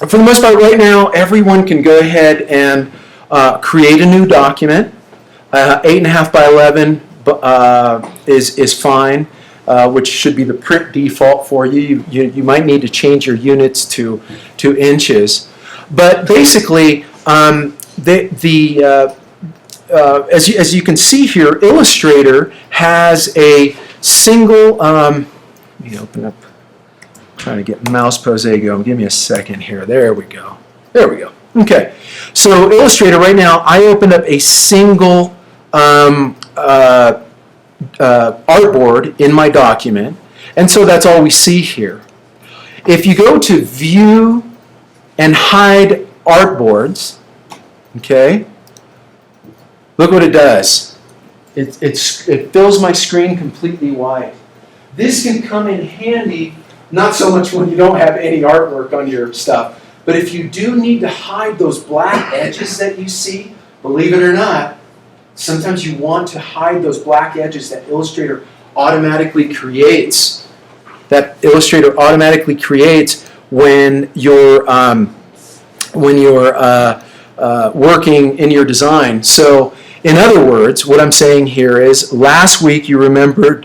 for the most part, right now, everyone can go ahead and create a new document. 8.5 by 11 is fine, which should be the print default for you. You might need to change your units to inches. But basically, as you can see here, Illustrator has a single, let me open up, trying to get mouse pose. There you go. Give me a second here. There we go. There we go. Okay. So Illustrator right now, I opened up a single artboard in my document, and so that's all we see here. If you go to View and Hide Artboards, okay, look what it does. It fills my screen completely white. This can come in handy, not so much when you don't have any artwork on your stuff, but if you do need to hide those black edges that you see, believe it or not, sometimes you want to hide those black edges that Illustrator automatically creates. When you're working in your design. So, in other words, what I'm saying here is, last week you remember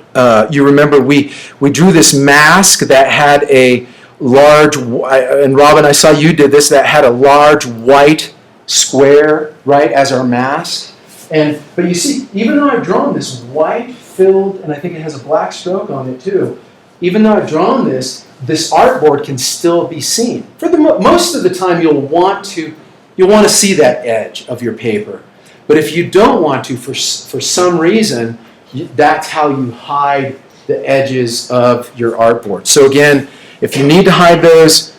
we drew this mask that had a large, and Robin, I saw you did this, that had a large white square, right, as our mask. But you see, even though I've drawn this white filled, and I think it has a black stroke on it too, even though I've drawn this artboard can still be seen. For most of the time, you'll want to see that edge of your paper. But if you don't want to, for some reason, that's how you hide the edges of your artboard. So again, if you need to hide those,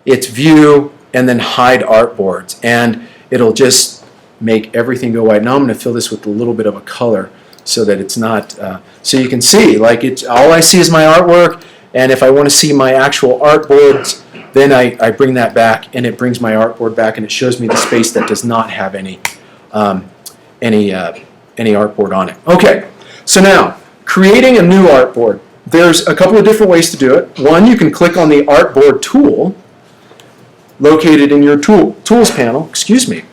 it's View and then Hide Artboards, and it'll just make everything go white. Now I'm going to fill this with a little bit of a color so that it's not, so you can see, like, all I see is my artwork, and if I want to see my actual artboards, then I bring that back, and it brings my artboard back, and it shows me the space that does not have any artboard on it. Okay, so now, creating a new artboard. There's a couple of different ways to do it. One, you can click on the Artboard tool located in your Tools panel, excuse me.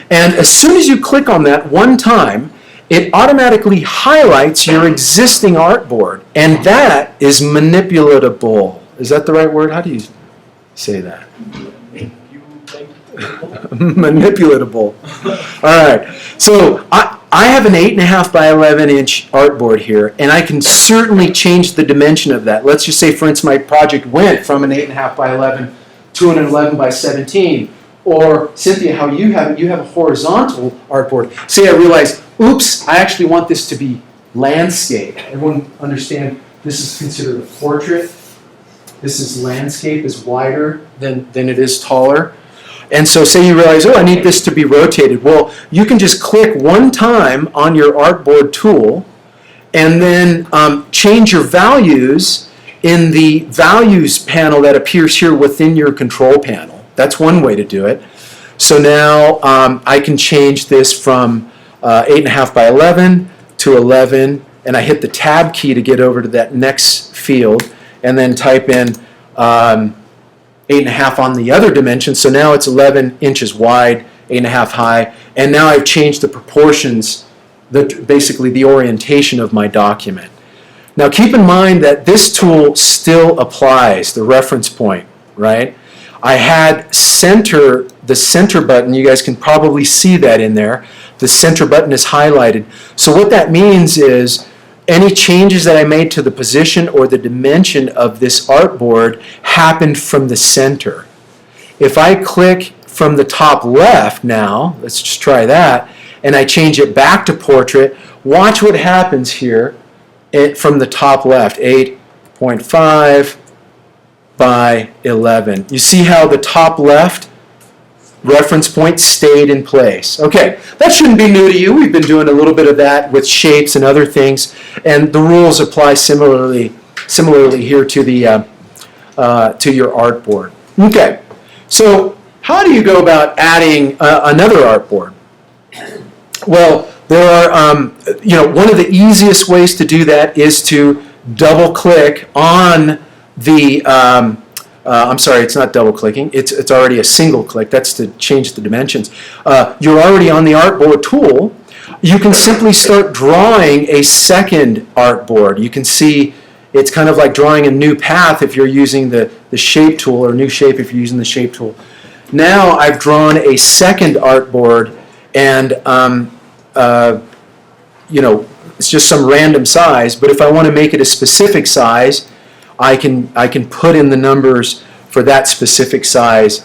And as soon as you click on that one time, it automatically highlights your existing artboard, and that is manipulatable. Is that the right word? How do you say that? Manipulatable. All right. So I have an 8.5 by 11 inch artboard here, and I can certainly change the dimension of that. Let's just say, for instance, my project went from an 8.5 by 11 to an 11 by 17. Or, Cynthia, how you have a horizontal artboard. Say I realize, oops, I actually want this to be landscape. Everyone understand this is considered a portrait. This is landscape, is wider than it is taller. And so say you realize, oh, I need this to be rotated. Well, you can just click one time on your Artboard tool and then change your values in the values panel that appears here within your control panel. That's one way to do it. So now I can change this from 8.5 by 11 to 11, and I hit the Tab key to get over to that next field, and then type in 8.5 on the other dimension. So now it's 11 inches wide, 8.5 high, and now I've changed the proportions, basically the orientation of my document. Now keep in mind that this tool still applies, the reference point, right? I had the center button, you guys can probably see that in there. The center button is highlighted. So what that means is any changes that I made to the position or the dimension of this artboard happened from the center. If I click from the top left now, let's just try that, and I change it back to portrait, watch what happens here from the top left, 8.5 by 11. You see how the top left reference point stayed in place. Okay, that shouldn't be new to you. We've been doing a little bit of that with shapes and other things, and the rules apply similarly here to the to your artboard. Okay, so how do you go about adding another artboard? Well, there are one of the easiest ways to do that is to double click on the I'm sorry, it's not double clicking. It's already a single click. That's to change the dimensions. You're already on the artboard tool. You can simply start drawing a second artboard. You can see it's kind of like drawing a new path if you're using the shape tool, or new shape if you're using the shape tool. Now I've drawn a second artboard, and you know, it's just some random size. But if I want to make it a specific size, I can put in the numbers for that specific size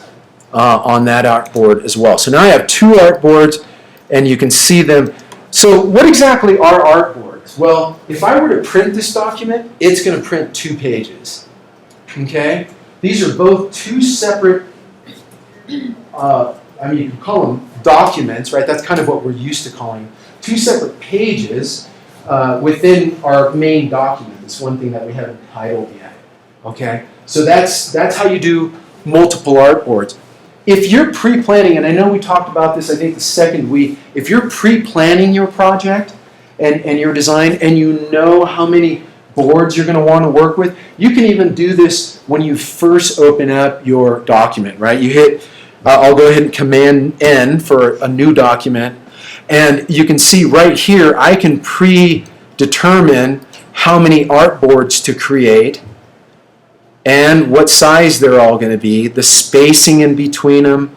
on that artboard as well. So now I have two artboards, and you can see them. So what exactly are artboards? Well, if I were to print this document, it's going to print 2 pages. Okay? These are both 2 separate, I mean, you can call them documents, right? That's kind of what we're used to calling 2 separate pages within our main document. It's one thing that we haven't titled yet. Okay? So that's how you do multiple artboards. If you're pre-planning, and I know we talked about this, I think the second week, if you're pre-planning your project and your design, and you know how many boards you're going to want to work with, you can even do this when you first open up your document, right? You hit, I'll go ahead and Command N for a new document, and you can see right here, I can predetermine how many artboards to create, and what size they're all going to be, the spacing in between them,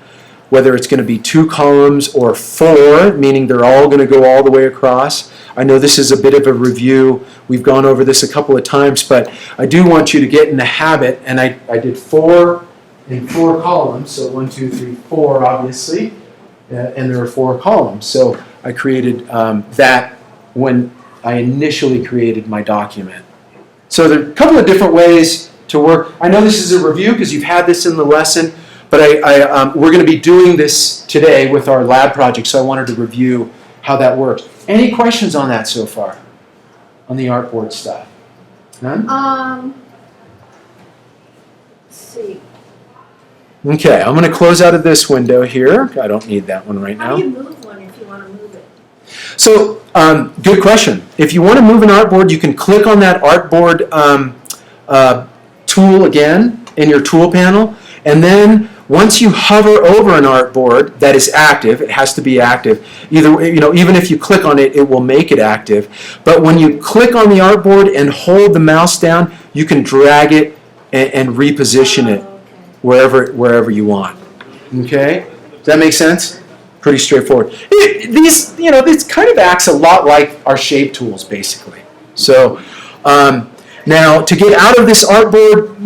whether it's going to be 2 columns or 4, meaning they're all going to go all the way across. I know this is a bit of a review. We've gone over this a couple of times, but I do want you to get in the habit, and I did 4 in 4 columns, so 1, 2, 3, 4, obviously, and there are 4 columns. So I created that when I initially created my document. So there are a couple of different ways to work. I know this is a review because you've had this in the lesson, but we're going to be doing this today with our lab project, so I wanted to review how that works. Any questions on that so far? On the artboard stuff? None? Let's see. Okay, I'm going to close out of this window here. I don't need that one right now. How do you move one if you want to move it? So, good question. If you want to move an artboard, you can click on that artboard tool again in your tool panel, and then once you hover over an artboard that is active, it has to be active. Either, you know, even if you click on it, it will make it active. But when you click on the artboard and hold the mouse down, you can drag it and reposition it wherever you want. Okay, does that make sense? Pretty straightforward. This kind of acts a lot like our shape tools, basically. So. Now, to get out of this artboard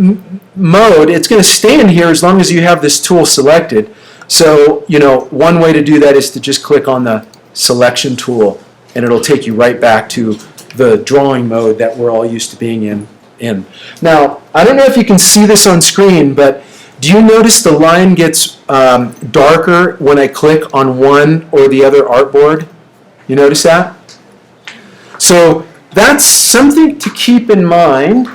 mode, it's going to stay in here as long as you have this tool selected. So, you know, one way to do that is to just click on the selection tool, and it'll take you right back to the drawing mode that we're all used to being in. Now, I don't know if you can see this on screen, but do you notice the line gets darker when I click on one or the other artboard? You notice that? So, that's something to keep in mind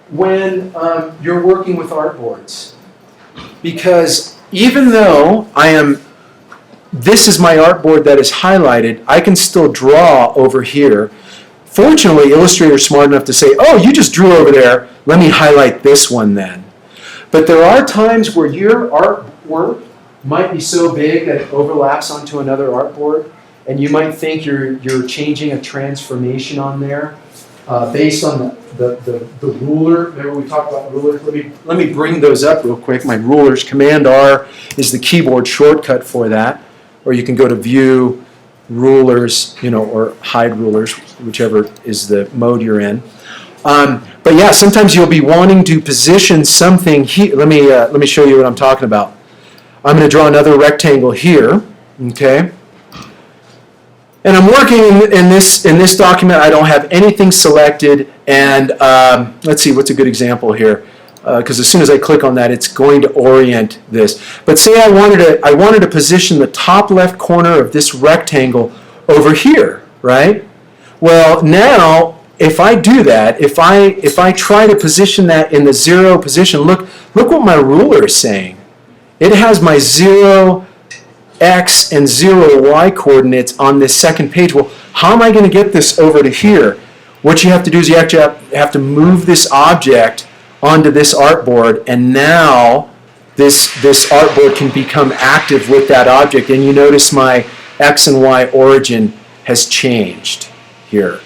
when you're working with artboards. Because even though this is my artboard that is highlighted, I can still draw over here. Fortunately, Illustrator is smart enough to say, oh, you just drew over there, let me highlight this one then. But there are times where your artwork might be so big that it overlaps onto another artboard, and you might think you're changing a transformation on there based on the ruler. Remember we talked about rulers? Let me bring those up real quick. My rulers, Command R is the keyboard shortcut for that. Or you can go to View, Rulers, or hide rulers, whichever is the mode you're in. But yeah, sometimes you'll be wanting to position something here. Let me show you what I'm talking about. I'm going to draw another rectangle here. Okay. And I'm working in this document. I don't have anything selected, and let's see, what's a good example here? Because as soon as I click on that, it's going to orient this. But say I wanted to position the top left corner of this rectangle over here, right? Well, now if I do that, if I try to position that in the 0 position, look what my ruler is saying. It has my 0 X and 0 Y coordinates on this second page. Well, how am I going to get this over to here? What you have to do is you have to move this object onto this artboard, and now this artboard can become active with that object. And you notice my X and Y origin has changed here.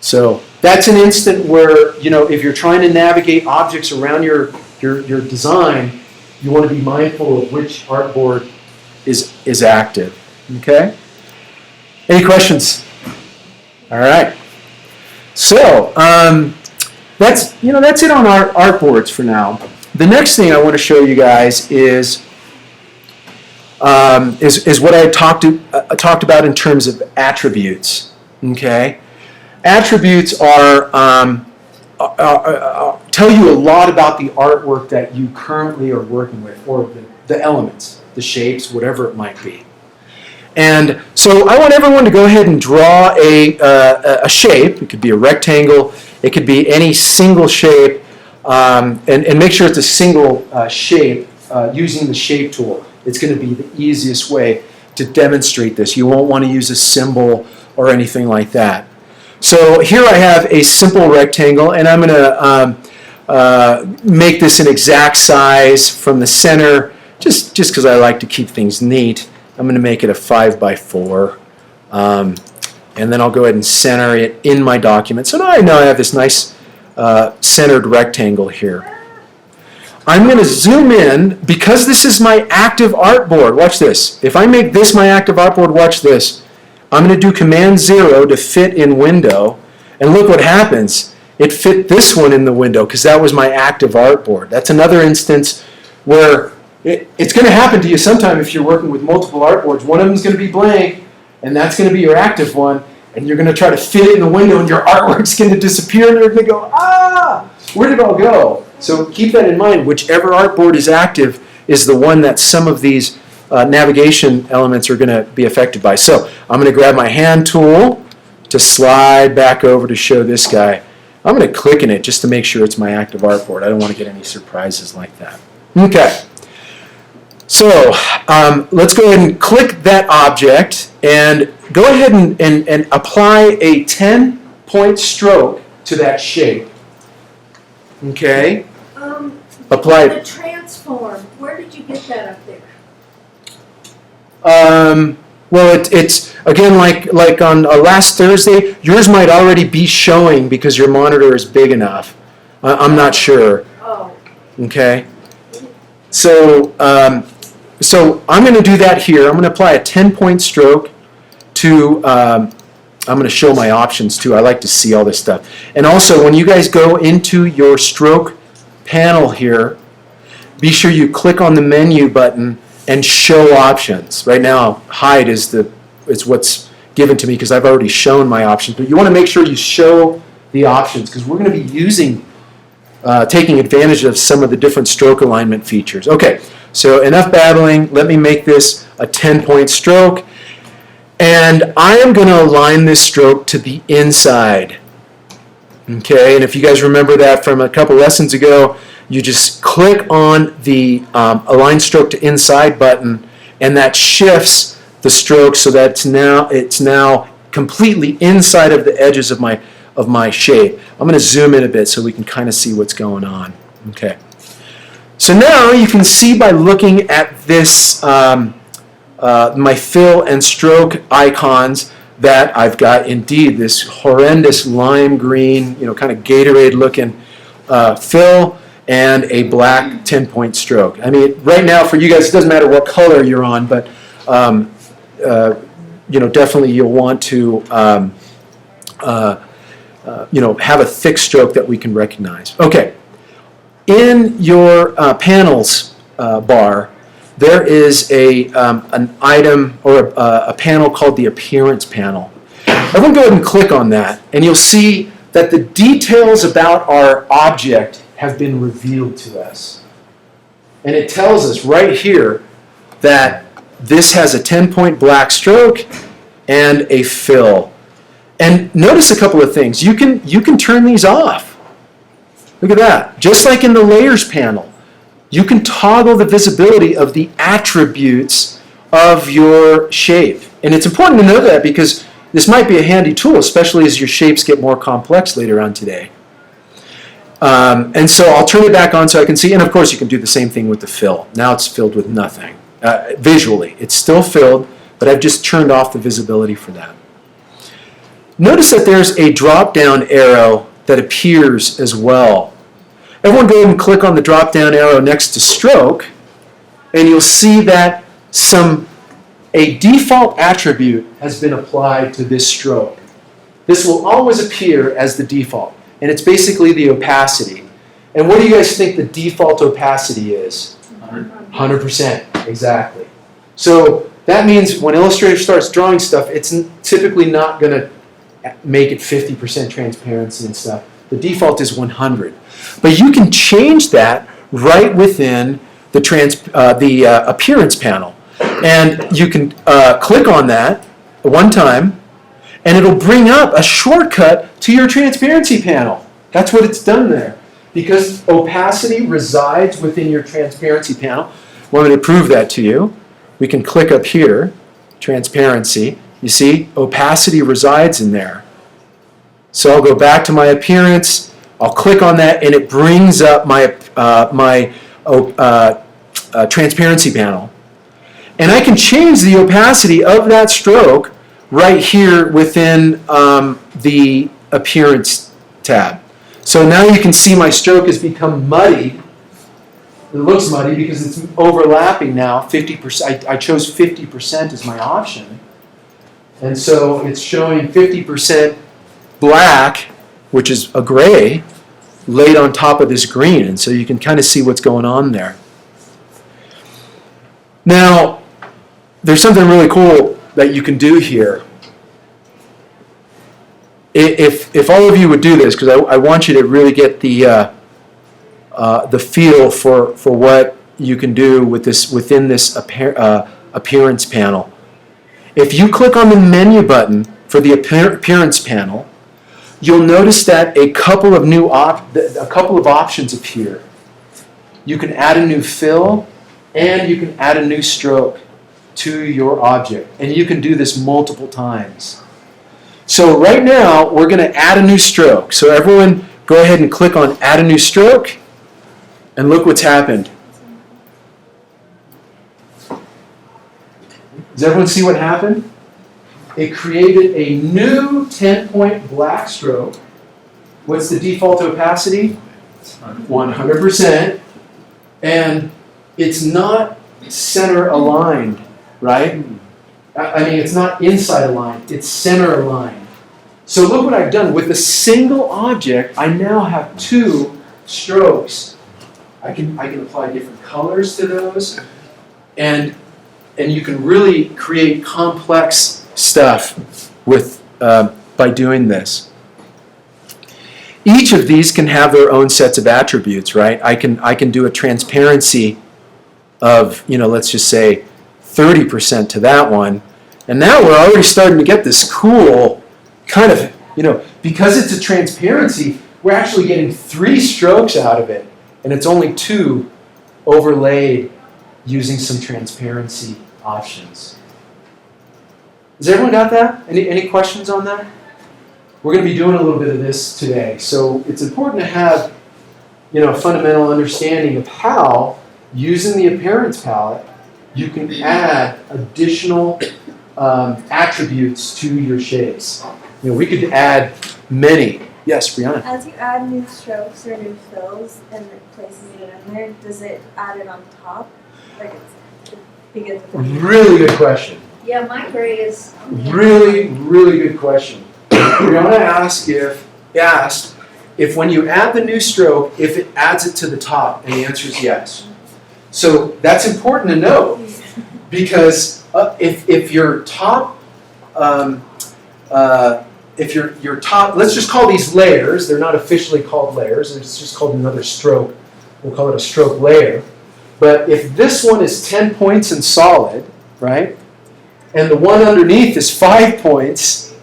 So that's an instant where, you know, if you're trying to navigate objects around your design, you want to be mindful of which artboard is active. Okay? Any questions? All right. So that's it on our artboards for now. The next thing I want to show you guys is what I talked about in terms of attributes. Okay, attributes are tell you a lot about the artwork that you currently are working with, or the elements, the shapes, whatever it might be. And so I want everyone to go ahead and draw a shape. It could be a rectangle. It could be any single shape, and make sure it's a single shape using the shape tool. It's going to be the easiest way to demonstrate this. You won't want to use a symbol or anything like that. So here I have a simple rectangle, and I'm going to make this an exact size from the center, just because I like to keep things neat. I'm going to make it a 5 by 4, and then I'll go ahead and center it in my document. So now I have this nice centered rectangle here. I'm going to zoom in, because this is my active artboard. Watch this. If I make this my active artboard, watch this. I'm going to do Command 0 to fit in window, and look what happens. It fit this one in the window because that was my active artboard. That's another instance where it's going to happen to you sometime if you're working with multiple artboards. One of them is going to be blank, and that's going to be your active one, and you're going to try to fit it in the window, and your artwork's going to disappear, and you're going to go, where did it all go? So keep that in mind. Whichever artboard is active is the one that some of these navigation elements are going to be affected by. So I'm going to grab my hand tool to slide back over to show this guy. I'm going to click in it just to make sure it's my active artboard. I don't want to get any surprises like that. Okay. So let's go ahead and click that object and go ahead and apply a 10-point stroke to that shape. Okay? Apply it. The transform, where did you get that up there? Well, it's again like on last Thursday. Yours might already be showing because your monitor is big enough. I'm not sure. Oh. Okay. So so I'm going to do that here. I'm going to apply a 10-point stroke to. I'm going to show my options too. I like to see all this stuff. And also, when you guys go into your stroke panel here, be sure you click on the menu button and show options. Right now, hide is what's given to me because I've already shown my options. But you want to make sure you show the options because we're going to be taking advantage of some of the different stroke alignment features. Okay, so enough babbling. Let me make this a 10-point stroke. And I am going to align this stroke to the inside. Okay, and if you guys remember that from a couple lessons ago, you just click on the Align Stroke to Inside button, and that shifts the stroke so that it's now completely inside of the edges of my shape. I'm going to zoom in a bit so we can kind of see what's going on. Okay. So now you can see by looking at this my fill and stroke icons that I've got indeed this horrendous lime green, kind of Gatorade looking fill and a black 10-point stroke. I mean, right now for you guys, it doesn't matter what color you're on, but definitely you'll want to have a thick stroke that we can recognize. Okay, in your panels bar, there is an item or a panel called the Appearance panel. Everyone go ahead and click on that, and you'll see that the details about our object have been revealed to us. And it tells us right here that this has a 10-point black stroke and a fill. And notice a couple of things. You can turn these off. Look at that. Just like in the Layers panel. You can toggle the visibility of the attributes of your shape. And it's important to know that because this might be a handy tool, especially as your shapes get more complex later on today. And so I'll turn it back on so I can see, and of course you can do the same thing with the fill. Now it's filled with nothing. Visually, it's still filled, but I've just turned off the visibility for that. Notice that there's a drop-down arrow that appears as well. Everyone go ahead and click on the drop-down arrow next to stroke, and you'll see that a default attribute has been applied to this stroke. This will always appear as the default, and it's basically the opacity. And what do you guys think the default opacity is? 100%, exactly. So that means when Illustrator starts drawing stuff, it's typically not going to make it 50% transparency and stuff. The default is 100. But you can change that right within the appearance panel. And you can click on that one time, and it'll bring up a shortcut to your transparency panel. That's what it's done there. Because opacity resides within your transparency panel. Well, I'm going to prove that to you. We can click up here, transparency. You see, opacity resides in there. So I'll go back to my appearance. I'll click on that, and it brings up my transparency panel. And I can change the opacity of that stroke right here within the Appearance tab. So now you can see my stroke has become muddy. It looks muddy because it's overlapping now. 50%. I chose 50% as my option. And so it's showing 50% black, which is a gray, laid on top of this green. And so you can kind of see what's going on there. Now, there's something really cool that you can do here. If all of you would do this, because I want you to really get the feel for what you can do with this within this appearance panel. If you click on the menu button for the appearance panel, you'll notice that a couple of options appear. You can add a new fill, and you can add a new stroke to your object, and you can do this multiple times. So right now, we're going to add a new stroke. So everyone, go ahead and click on Add a New Stroke, and look what's happened. Does everyone see what happened? It created a new 10-point black stroke. What's the default opacity? 100%. And it's not center aligned, right? I mean, it's not inside aligned, it's center aligned. So look what I've done. With a single object, I now have two strokes. I can apply different colors to those, and you can really create complex stuff with by doing this. Each of these can have their own sets of attributes, right? I can do a transparency of, let's just say 30% to that one. And now we're already starting to get this cool kind of, because it's a transparency, we're actually getting 3 strokes out of it. And it's only 2 overlaid using some transparency options. Has everyone got that? Any questions on that? We're going to be doing a little bit of this today. So it's important to have, a fundamental understanding of how, using the appearance palette, you can add additional attributes to your shapes. We could add many. Yes, Brianna? As you add new strokes or new fills and it places it in there, does it add it on top? Like it begins with Really good question. Yeah, my gray is. Really, really good question. Brianna asked if when you add the new stroke, if it adds it to the top, and the answer is yes. So that's important to know, because if your top, your top, let's just call these layers. They're not officially called layers. It's just called another stroke. We'll call it a stroke layer. But if this one is 10 points in solid, right, and the one underneath is 5 points,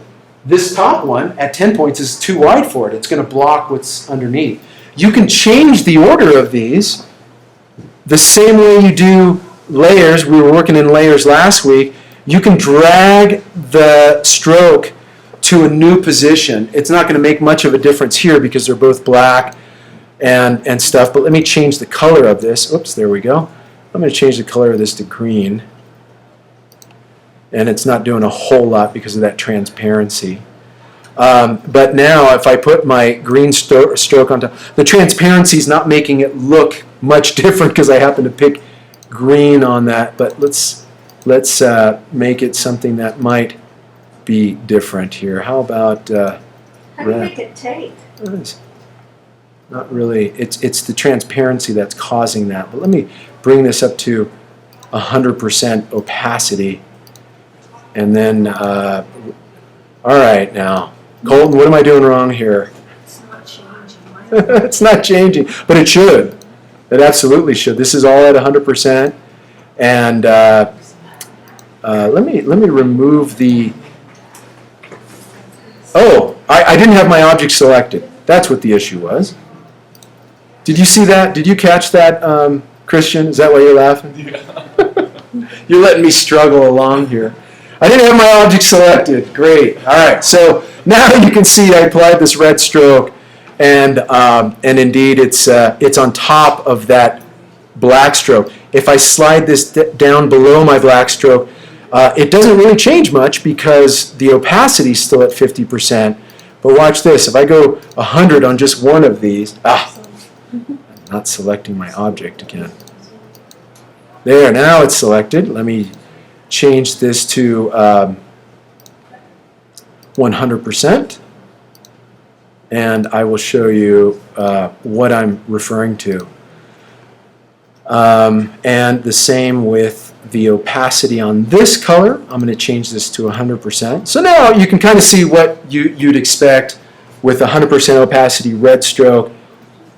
this top one at 10 points is too wide for it. It's going to block what's underneath. You can change the order of these the same way you do layers. We were working in layers last week. You can drag the stroke to a new position. It's not going to make much of a difference here because they're both black. and stuff. But let me change the color of this. Oops, there we go. I'm going to change the color of this to green. And it's not doing a whole lot because of that transparency. But now if I put my green stroke on top, the transparency is not making it look much different because I happen to pick green on that. But let's make it something that might be different here. How about How do you red? make it take? It's not really. It's the transparency that's causing that. But let me bring this up to 100% opacity. And then, all right now. Colton, what am I doing wrong here? It's not changing. It's not changing, but it should. It absolutely should. This is all at 100%. And let me remove the, oh, I didn't have my object selected. That's what the issue was. Did you see that? Did you catch that, Christian? Is that why you're laughing? Yeah. You're letting me struggle along here. I didn't have my object selected. Great. All right. So now you can see I applied this red stroke, and indeed it's on top of that black stroke. If I slide this down below my black stroke, it doesn't really change much because the opacity is still at 50%. But watch this. If I go 100 on just one of these, I'm not selecting my object again. There. Now it's selected. Let me change this to 100%, and I will show you what I'm referring to. And the same with the opacity on this color. I'm going to change this to 100%. So now you can kind of see what you'd expect with 100% opacity red stroke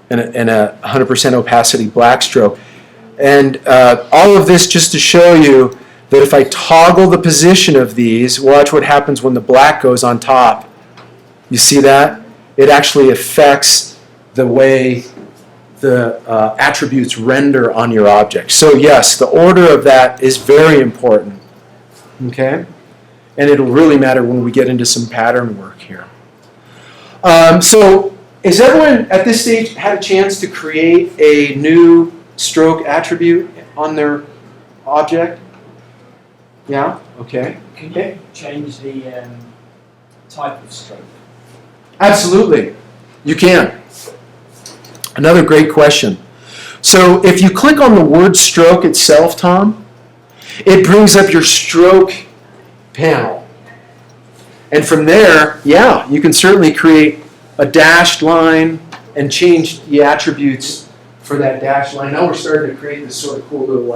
and a 100% opacity black stroke. And all of this just to show you that if I toggle the position of these, watch what happens when the black goes on top. You see that? It actually affects the way the attributes render on your object. So yes, the order of that is very important. Okay? And it'll really matter when we get into some pattern work here. So has everyone at this stage had a chance to create a new stroke attribute on their object? Yeah? Okay. Can you change the type of stroke? Absolutely. You can. Another great question. So if you click on the word stroke itself, Tom, it brings up your stroke panel. And from there, yeah, you can certainly create a dashed line and change the attributes for that dashed line. Now we're starting to create this sort of cool little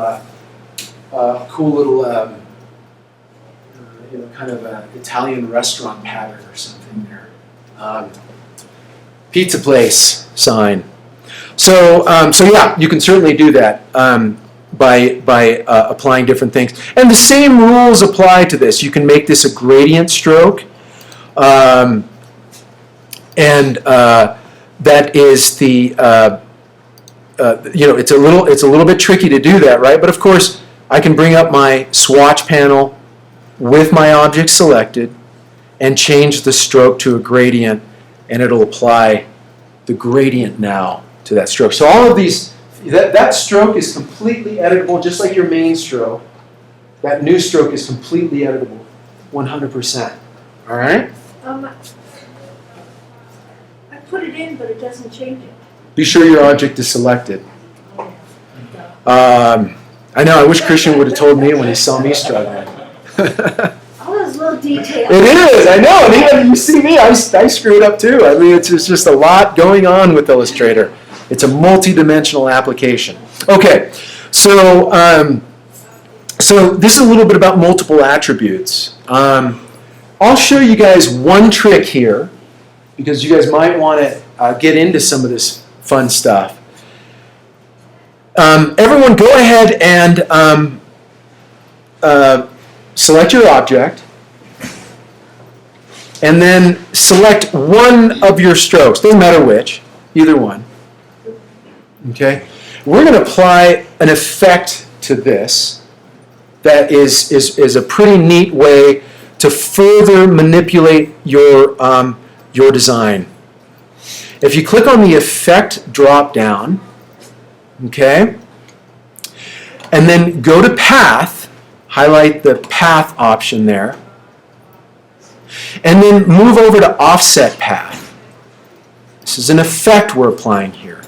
kind of an Italian restaurant pattern or something there. Pizza place sign. So yeah, you can certainly do that by applying different things. And the same rules apply to this. You can make this a gradient stroke, and that is the it's a little bit tricky to do that, right? But of course, I can bring up my swatch panel with my object selected and change the stroke to a gradient, and it'll apply the gradient now to that stroke. So all of these, that stroke is completely editable, just like your main stroke. That new stroke is completely editable, 100%. All right? I put it in, but it doesn't change it. Be sure your object is selected. I know, I wish Christian would have told me when he saw me struggling. All those little details. It is, I know, and even you see me, I screwed up too. I mean, it's just a lot going on with Illustrator. It's a multi-dimensional application. Okay, so this is a little bit about multiple attributes. I'll show you guys one trick here, because you guys might want to get into some of this fun stuff. Everyone go ahead and select your object, and then select one of your strokes. Doesn't matter which, either one. Okay? We're going to apply an effect to this that is a pretty neat way to further manipulate your design. If you click on the Effect drop-down, okay, and then go to Path, highlight the Path option there, and then move over to Offset Path. This is an effect we're applying here.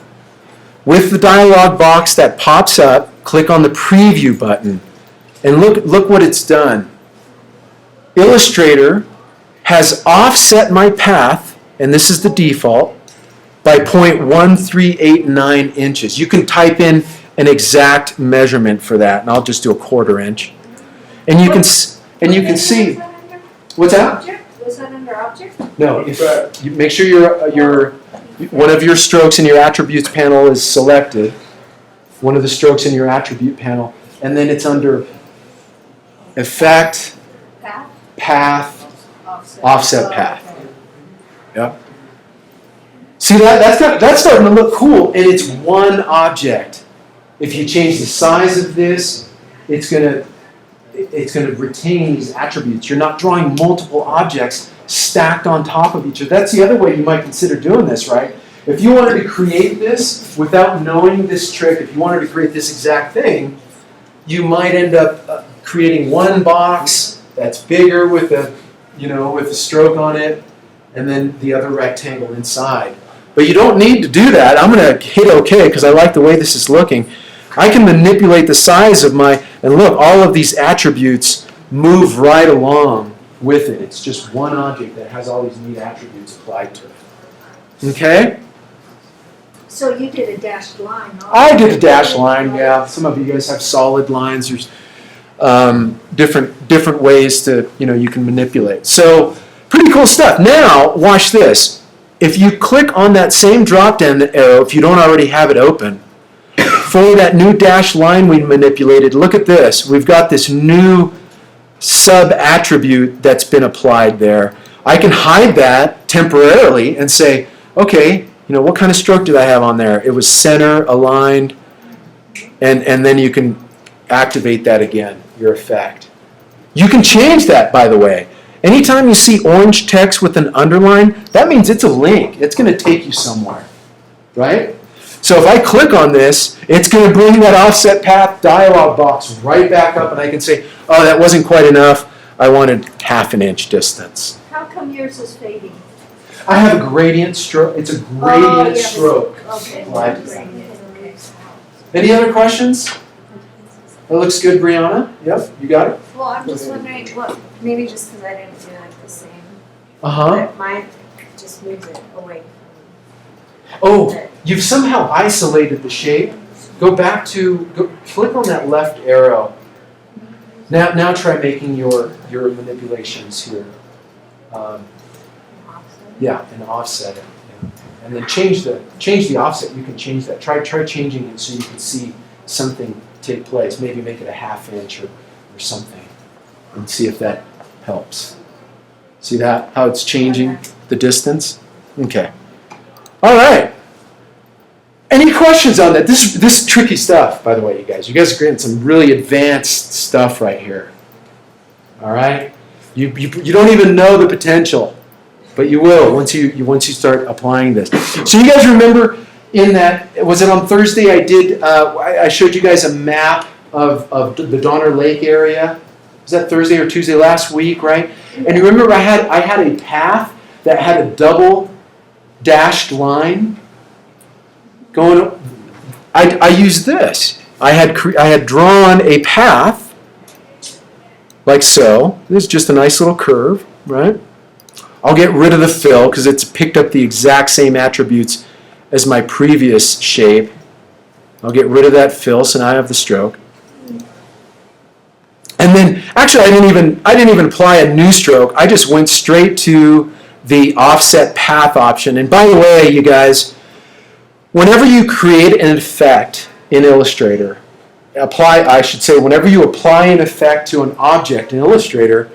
With the dialog box that pops up, click on the Preview button, and look what it's done. Illustrator has offset my path, and this is the default, by 0.1389 inches. You can type in an exact measurement for that, and I'll just do a 1/4 inch. And you can see. What's that? Object? Was that under object? No, if you make sure your one of your strokes in your attributes panel is selected. One of the strokes in your attribute panel, and then it's under Effect, Path? Path, Offset. Offset Path. Yep. See that's starting to look cool, and it's one object. If you change the size of this, it's gonna retain these attributes. You're not drawing multiple objects stacked on top of each other. That's the other way you might consider doing this, right? If you wanted to create this without knowing this trick, if you wanted to create this exact thing, you might end up creating one box that's bigger with a stroke on it, and then the other rectangle inside. But you don't need to do that. I'm going to hit OK because I like the way this is looking. I can manipulate the size of and look, all of these attributes move right along with it. It's just one object that has all these neat attributes applied to it. Okay? So you did a dashed line. I did a dashed line, yeah. Some of you guys have solid lines. There's different ways to, you can manipulate. So, pretty cool stuff. Now, watch this. If you click on that same drop-down arrow, if you don't already have it open, for that new dashed line we manipulated, look at this. We've got this new sub-attribute that's been applied there. I can hide that temporarily and say, okay, what kind of stroke did I have on there? It was center, aligned, and then you can activate that again, your effect. You can change that, by the way. Anytime you see orange text with an underline, that means it's a link. It's going to take you somewhere, right? So if I click on this, it's going to bring that offset path dialog box right back up, and I can say, oh, that wasn't quite enough. I wanted 1/2 inch distance. How come yours is fading? I have a gradient stroke. It's a gradient stroke. Okay. Right. Gradient, okay. Any other questions? That looks good, Brianna. Yep, you got it. Well, I'm just wondering maybe just because I didn't do like the same. Uh-huh. But mine just moves it away Oh, you've somehow isolated the shape. Go click on that left arrow. Now try making your manipulations here. Yeah, and offset it. Yeah. And then change the offset. You can change that. Try changing it so you can see something take place. Maybe make it a 1/2 inch or something, and see if that helps. See that? How it's changing the distance? Okay. All right. Any questions on that? This is tricky stuff, by the way, you guys. You guys are getting some really advanced stuff right here. All right. You don't even know the potential, but you will once you start applying this. So you guys remember in that, was it on Thursday? I showed you guys a map of the Donner Lake area. Was that Thursday or Tuesday last week, right? And you remember I had a path that had a double dashed line going. I used this. I had drawn a path like so. This is just a nice little curve, right? I'll get rid of the fill because it's picked up the exact same attributes as my previous shape. I'll get rid of that fill, so now I have the stroke. And then, actually, I didn't even apply a new stroke. I just went straight to the offset path option. And by the way, you guys, whenever you create an effect in Illustrator, whenever you apply an effect to an object in Illustrator,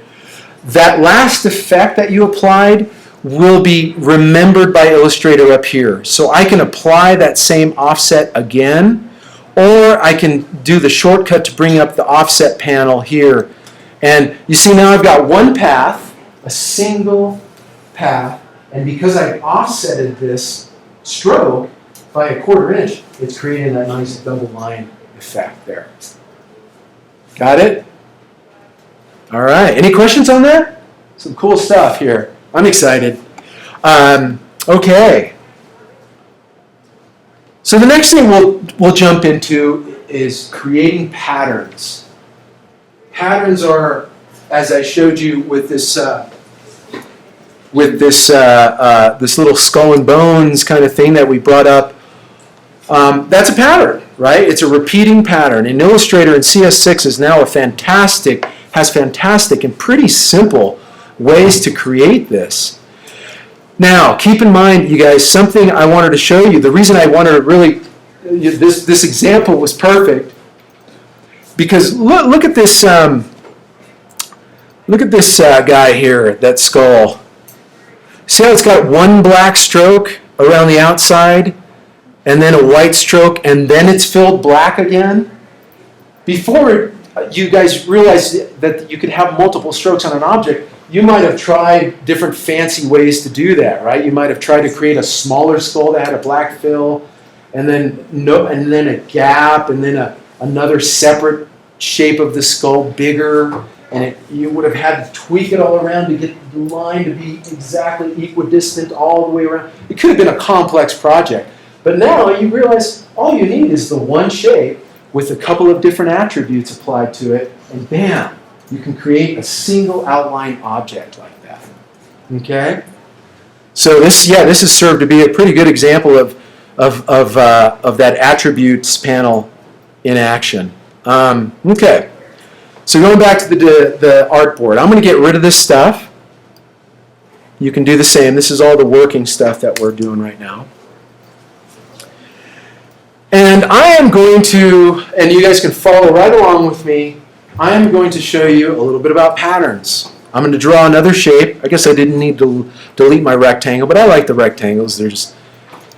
that last effect that you applied will be remembered by Illustrator up here. So I can apply that same offset again, or I can do the shortcut to bring up the offset panel here. And you see now I've got one path, a single path, and because I've offsetted this stroke by a 1/4 inch, it's creating that nice double line effect there. Got it? All right. Any questions on that? Some cool stuff here. I'm excited. Okay. So the next thing we'll jump into is creating patterns. Patterns are, as I showed you with this this little skull and bones kind of thing that we brought up. That's a pattern, right? It's a repeating pattern. And Illustrator in CS6 is now has fantastic and pretty simple ways to create this. Now, keep in mind, you guys, something I wanted to show you. The reason I wanted to really, this example was perfect, because look at this guy here, that skull. See how it's got one black stroke around the outside, and then a white stroke, and then it's filled black again? Before you guys realized that you could have multiple strokes on an object, you might have tried different fancy ways to do that, right? You might have tried to create a smaller skull that had a black fill, and then a gap, and then another separate shape of the skull, bigger, and you would have had to tweak it all around to get the line to be exactly equidistant all the way around. It could have been a complex project. But now you realize all you need is the one shape with a couple of different attributes applied to it, and bam, you can create a single outline object like that. Okay? So this has served to be a pretty good example of that attributes panel in action. Okay. So going back to the artboard, I'm going to get rid of this stuff. You can do the same. This is all the working stuff that we're doing right now. And I am going to, and you guys can follow right along with me, I am going to show you a little bit about patterns. I'm going to draw another shape. I guess I didn't need to delete my rectangle, but I like the rectangles. They're just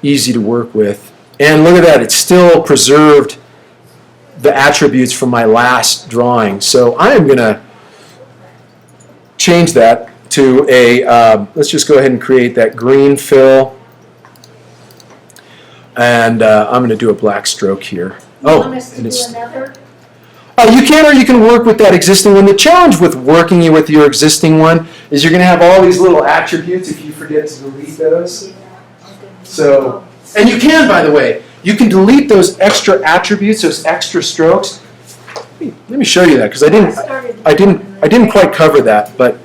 easy to work with. And look at that. It's still preserved the attributes from my last drawing. So I am going to change that to a, let's just go ahead and create that green fill. And I'm going to do a black stroke here. You want us to do another? You can, or you can work with that existing one. The challenge with working with your existing one is you're going to have all these little attributes if you forget to delete those. So, and you can, by the way, you can delete those extra attributes, those extra strokes. Let me show you that, because I didn't quite cover that. But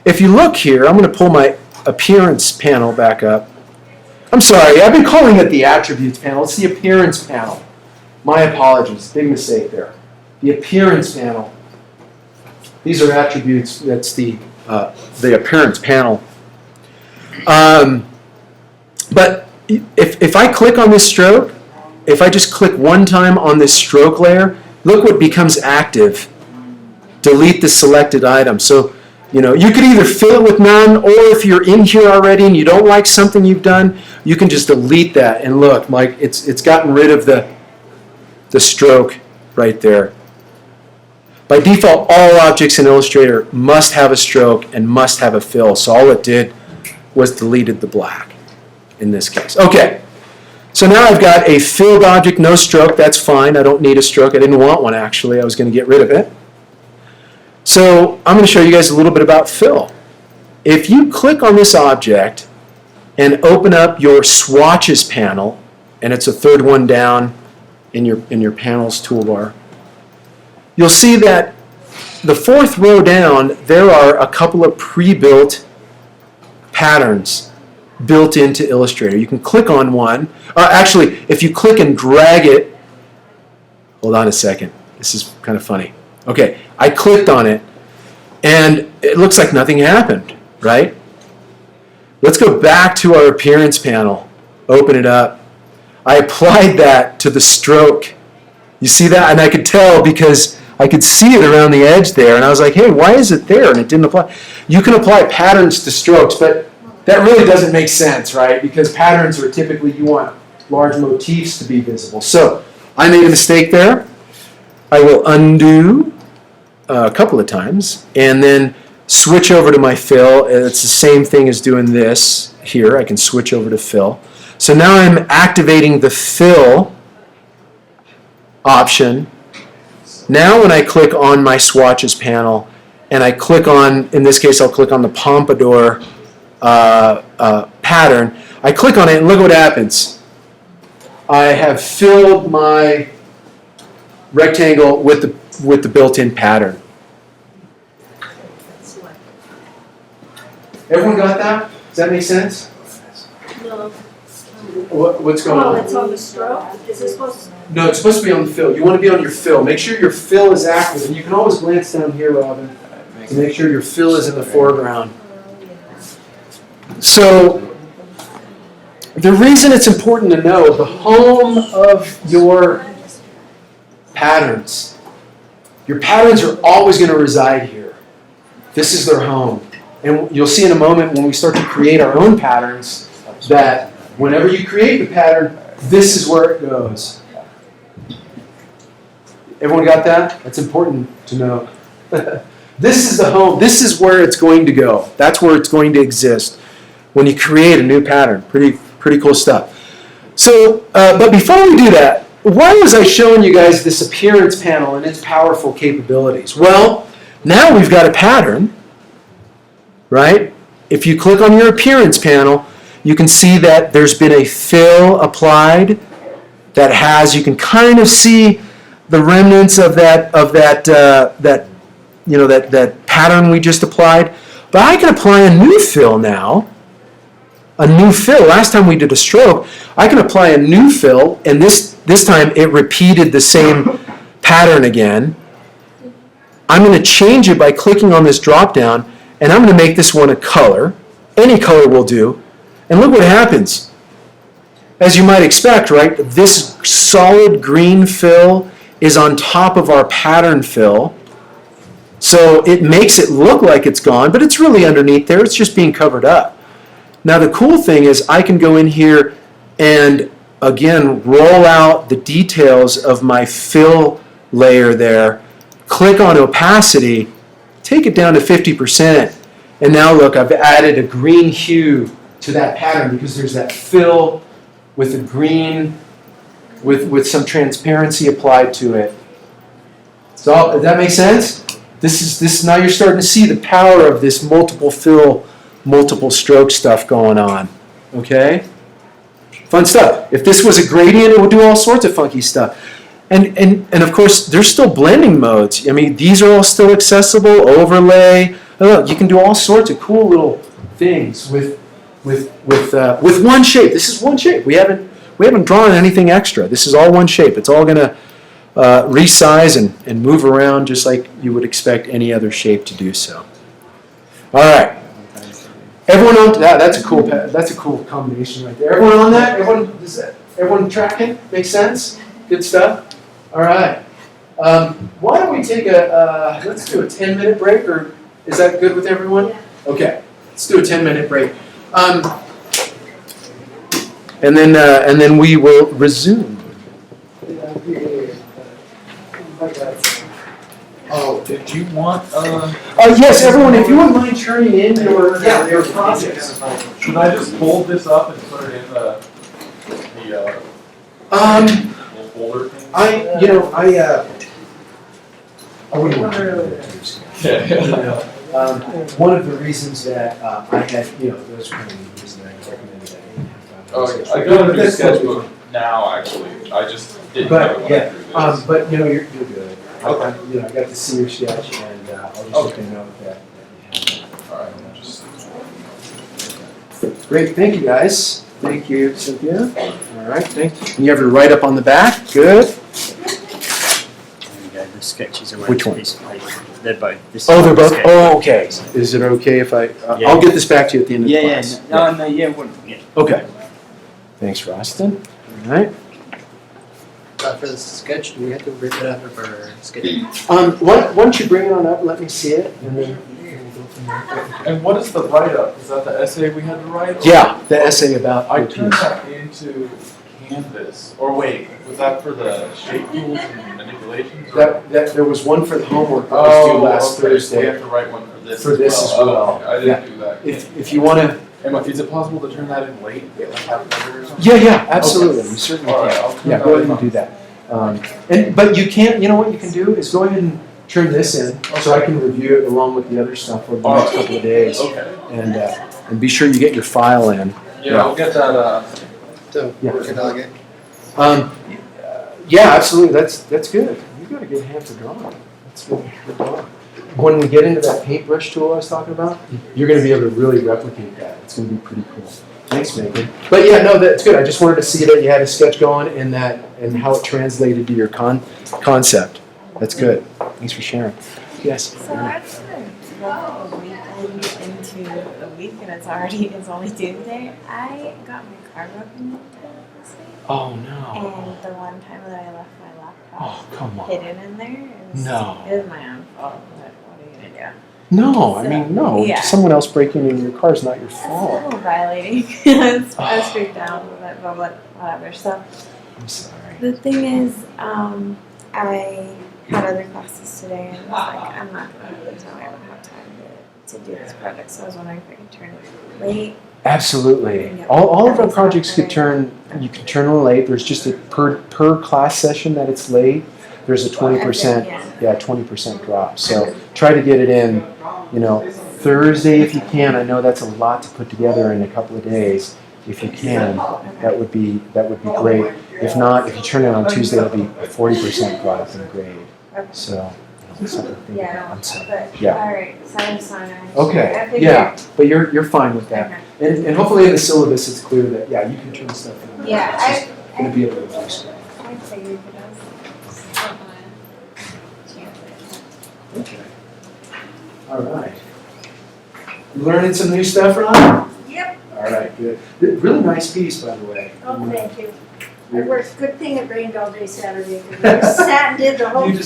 if you look here, I'm going to pull my appearance panel back up. I'm sorry, I've been calling it the attributes panel. It's the appearance panel. My apologies, big mistake there. The appearance panel. These are attributes. That's the appearance panel. But if I click on this stroke, if I just click one time on this stroke layer, look what becomes active. Delete the selected item. So, you could either fill it with none, or if you're in here already and you don't like something you've done, you can just delete that. And look, Mike, it's gotten rid of the stroke right there. By default, all objects in Illustrator must have a stroke and must have a fill. So all it did was deleted the black in this case. Okay, so now I've got a filled object, no stroke. That's fine. I don't need a stroke. I didn't want one, actually. I was going to get rid of it. So I'm going to show you guys a little bit about fill. If you click on this object and open up your swatches panel, and it's a third one down in your panels toolbar, you'll see that the fourth row down, there are a couple of pre-built patterns built into Illustrator. You can click on one. Actually, if you click and drag it, hold on a second. This is kind of funny. Okay, I clicked on it, and it looks like nothing happened, right? Let's go back to our appearance panel. Open it up. I applied that to the stroke. You see that? And I could tell because I could see it around the edge there, and I was like, hey, why is it there? And it didn't apply. You can apply patterns to strokes, but that really doesn't make sense, right? Because patterns are typically, you want large motifs to be visible. So I made a mistake there. I will undo a couple of times and then switch over to my fill. It's the same thing as doing this here. I can switch over to fill. So now I'm activating the fill option. Now when I click on my swatches panel and I click on, in this case I'll click on the pompadour pattern, I click on it and look what happens. I have filled my rectangle with the built-in pattern. Everyone got that? Does that make sense? No. What's going Oh, on? it's on the stroke? Is it supposed to? No, it's supposed to be on the fill. You want to be on your fill. Make sure your fill is active. And you can always glance down here, Robin, to make sure your fill is in the foreground. So, the reason it's important to know, the home of your patterns. Your patterns are always going to reside here. This is their home. And you'll see in a moment when we start to create our own patterns that whenever you create the pattern, this is where it goes. Everyone got that? That's important to know. This is the home. This is where it's going to go. That's where it's going to exist when you create a new pattern. Pretty cool stuff. So, but before we do that, why was I showing you guys this appearance panel and its powerful capabilities? Well, now we've got a pattern, right? If you click on your appearance panel, you can see that there's been a fill applied that has, you can kind of see the remnants of that pattern we just applied. But I can apply a new fill now. A new fill. Last time we did a stroke, I can apply a new fill, and this time it repeated the same pattern again. I'm going to change it by clicking on this drop down, and I'm going to make this one a color. Any color will do. And look what happens. As you might expect, right, this solid green fill is on top of our pattern fill. So it makes it look like it's gone, but it's really underneath there. It's just being covered up. Now the cool thing is I can go in here and again roll out the details of my fill layer there, click on opacity, take it down to 50%, and now look, I've added a green hue to that pattern because there's that fill with a green, with some transparency applied to it. So does that make sense? This now you're starting to see the power of this multiple fill, multiple stroke stuff going on. Okay? Fun stuff. If this was a gradient, it would do all sorts of funky stuff. And of course, there's still blending modes. I mean, these are all still accessible. Overlay. Look, you can do all sorts of cool little things with one shape. This is one shape. We haven't drawn anything extra. This is all one shape. It's all going to resize and move around just like you would expect any other shape to do so. All right. Everyone on that? That's a cool combination right there. Everyone on that? Everyone tracking? Makes sense? Good stuff. All right. Why don't we take let's do a 10-minute break, or is that good with everyone? Yeah. Okay. Let's do a 10-minute break. And then we will resume. Oh, did you want, Yes, everyone, if you wouldn't mind turning in your projects. should I just fold this up and put it in the little folder thing? I wouldn't want to. One of the reasons that I had, those kind of reasons that I recommended that. Oh, I got a new sketchbook now, actually. I just didn't have it when I drew this. But you're good. Okay. I got to see your sketch, and I'll just make a note that you have Alright, I'll just. that. Great, thank you guys. Thank you, Cynthia. All right, thank you. You have your write up on the back. Good. There we go, the sketches are Which one? piece of paper. They're both. This Oh, is they're the both. sketch. Oh, okay. Is it okay if I? Yeah. I'll get this back to you at the end of the Yeah, class. no, yeah, yeah. Okay. Thanks, Roston. All right. For the sketch, do we have to rip it up for sketch? Why don't you bring it on up? Let me see it, and then we'll go from there. And what is the write-up? Is that the essay we had to write? Yeah, the essay about I your turned piece. that into Canvas. Or wait, was that for the shape tools and manipulations? Or? That there was one for the homework that was due last okay. So we Thursday. have to write one for this For this as well. Oh, okay. I didn't do that. If you want to, Emma, is it possible to turn that in late? Like half an hour or something? Yeah, absolutely. You certainly All right, can. I'll turn Yeah, that go ahead in. and do that. But you can't. You know what you can do is go ahead and turn this in, so I can review it along with the other stuff over the All next right. couple of days, Okay. and be sure you get your file in. Yeah, I'll get that, So, Yeah. work it out again. Yeah, absolutely. That's good. You've got a good hand for drawing. That's good. Good drawing. When we get into that paintbrush tool I was talking about, you're going to be able to really replicate that. It's going to be pretty cool. Thanks, Megan. But yeah, no, that's good. I just wanted to see that you had a sketch going and how it translated to your concept. That's good. Thanks for sharing. Yes. So I'm just gonna roll a weekend into the week and it's only Tuesday. I got my car broken into this week. Oh no. And the one time that I left my laptop Oh come on. hidden in there, it was my own fault. What are you gonna do? No, I mean no. Yeah. Someone else breaking into your car is not your That's a fault. little violating. I was freaked out a little bit, but whatever. So I'm sorry. the thing is, I had other classes today and I was like, I'm not gonna have the time. I don't have time to do this project. So I was wondering if I could turn it late. Absolutely. Yeah. All of our That is projects could accurate. you can turn them late. There's just a per class session that it's late. There's a 20%, Yeah. 20% drop. So try to get it in, Thursday if you can. I know that's a lot to put together in a couple of days. If you can, that would be great. If not, if you turn it on Tuesday, it'll be a 40% drop in grade. So something to think about. I'm sorry. But Yeah. all right. So I'm just wondering. I Okay. figured- Yeah, but you're fine with that. Okay. And hopefully in the syllabus it's clear that you can turn stuff in. Yeah, It's just gonna be able to do stuff. I figured it was. Okay. All right. You learning some new stuff, Ron? Yep. All right, good. Really nice piece, by the way. Oh, thank you. I worked, good thing it rained all day Saturday, because I just sat and did the whole. And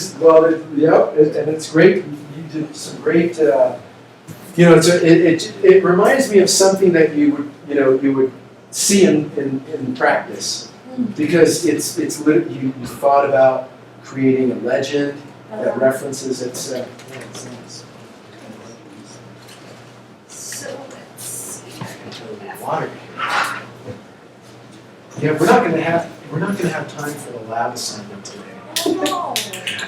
it's great. You did some great. It reminds me of something that you would see in practice, because it's you thought about creating a legend that references it's nice. So let's see. Water. Yeah, we're not gonna have time for the lab assignment today. Oh,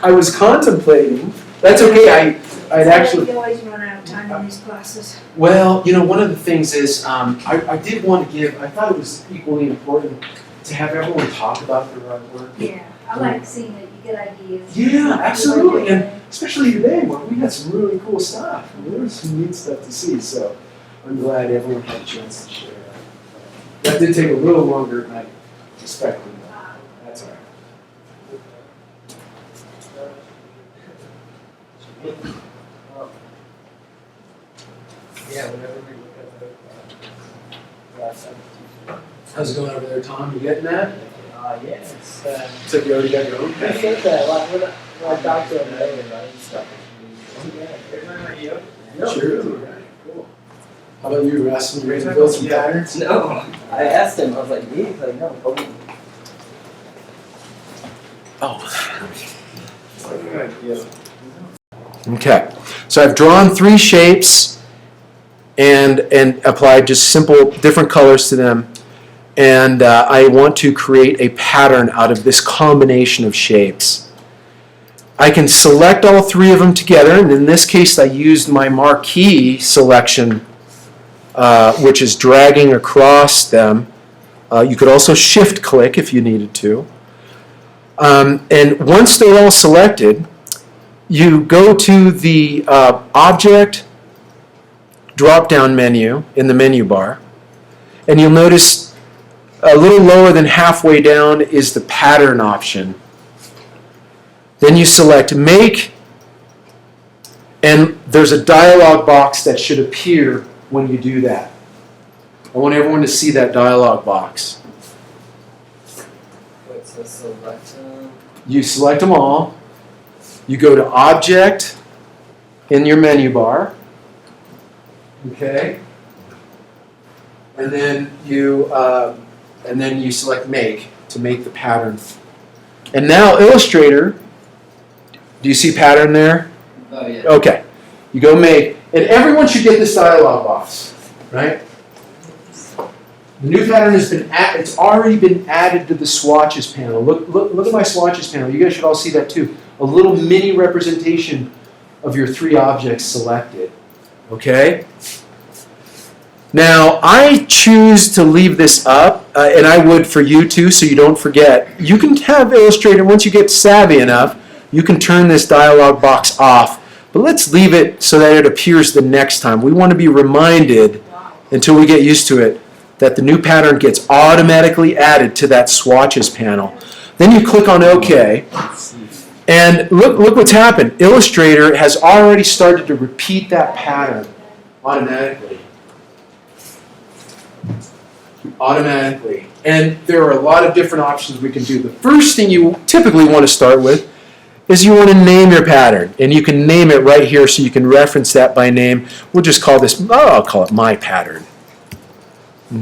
I was contemplating. That's okay. I'd actually. You always run out of time in these classes. Well, one of the things is I did want to give. I thought it was equally important to have everyone talk about their artwork. Yeah, I like seeing that you get ideas. Yeah, absolutely, and especially today when we had some really cool stuff. There was some neat stuff to see. So I'm glad everyone had a chance to share. That did take a little longer than I expected. But that's all right. Yeah, whenever we look at the last How's it going over there, Tom? You getting that? Yes. So you already got your own I pen? said that when I talked to him earlier about his stuff. Sure. Cool. How about you, Russ? You ready to build some patterns? No, I asked him, I was like, me? He's like, no. Okay, so I've drawn 3 shapes and applied just simple different colors to them, and I want to create a pattern out of this combination of shapes. I can select all 3 of them together, and in this case I used my marquee selection, which is dragging across them. You could also shift click if you needed to. And once they're all selected, you go to the Object drop-down menu in the menu bar, and you'll notice a little lower than halfway down is the Pattern option. Then you select Make, and there's a dialog box that should appear when you do that. I want everyone to see that dialog box. Wait, so select You select them all. You go to Object in your menu bar. Okay. And then you select Make to make the pattern. And now Illustrator. Do you see pattern there? Oh, yeah. Okay. You go Make, and everyone should get this dialog box, right? The new pattern has been it's already been added to the swatches panel. Look at my swatches panel. You guys should all see that too. A little mini representation of your 3 objects selected. Okay? Now, I choose to leave this up, and I would for you too, so you don't forget. You can have Illustrator, once you get savvy enough, you can turn this dialog box off. But let's leave it so that it appears the next time. We want to be reminded, until we get used to it, that the new pattern gets automatically added to that swatches panel. Then you click on OK, and look what's happened. Illustrator has already started to repeat that pattern automatically. And there are a lot of different options we can do. The first thing you typically want to start with is you want to name your pattern. And you can name it right here so you can reference that by name. We'll just call this, I'll call it my pattern.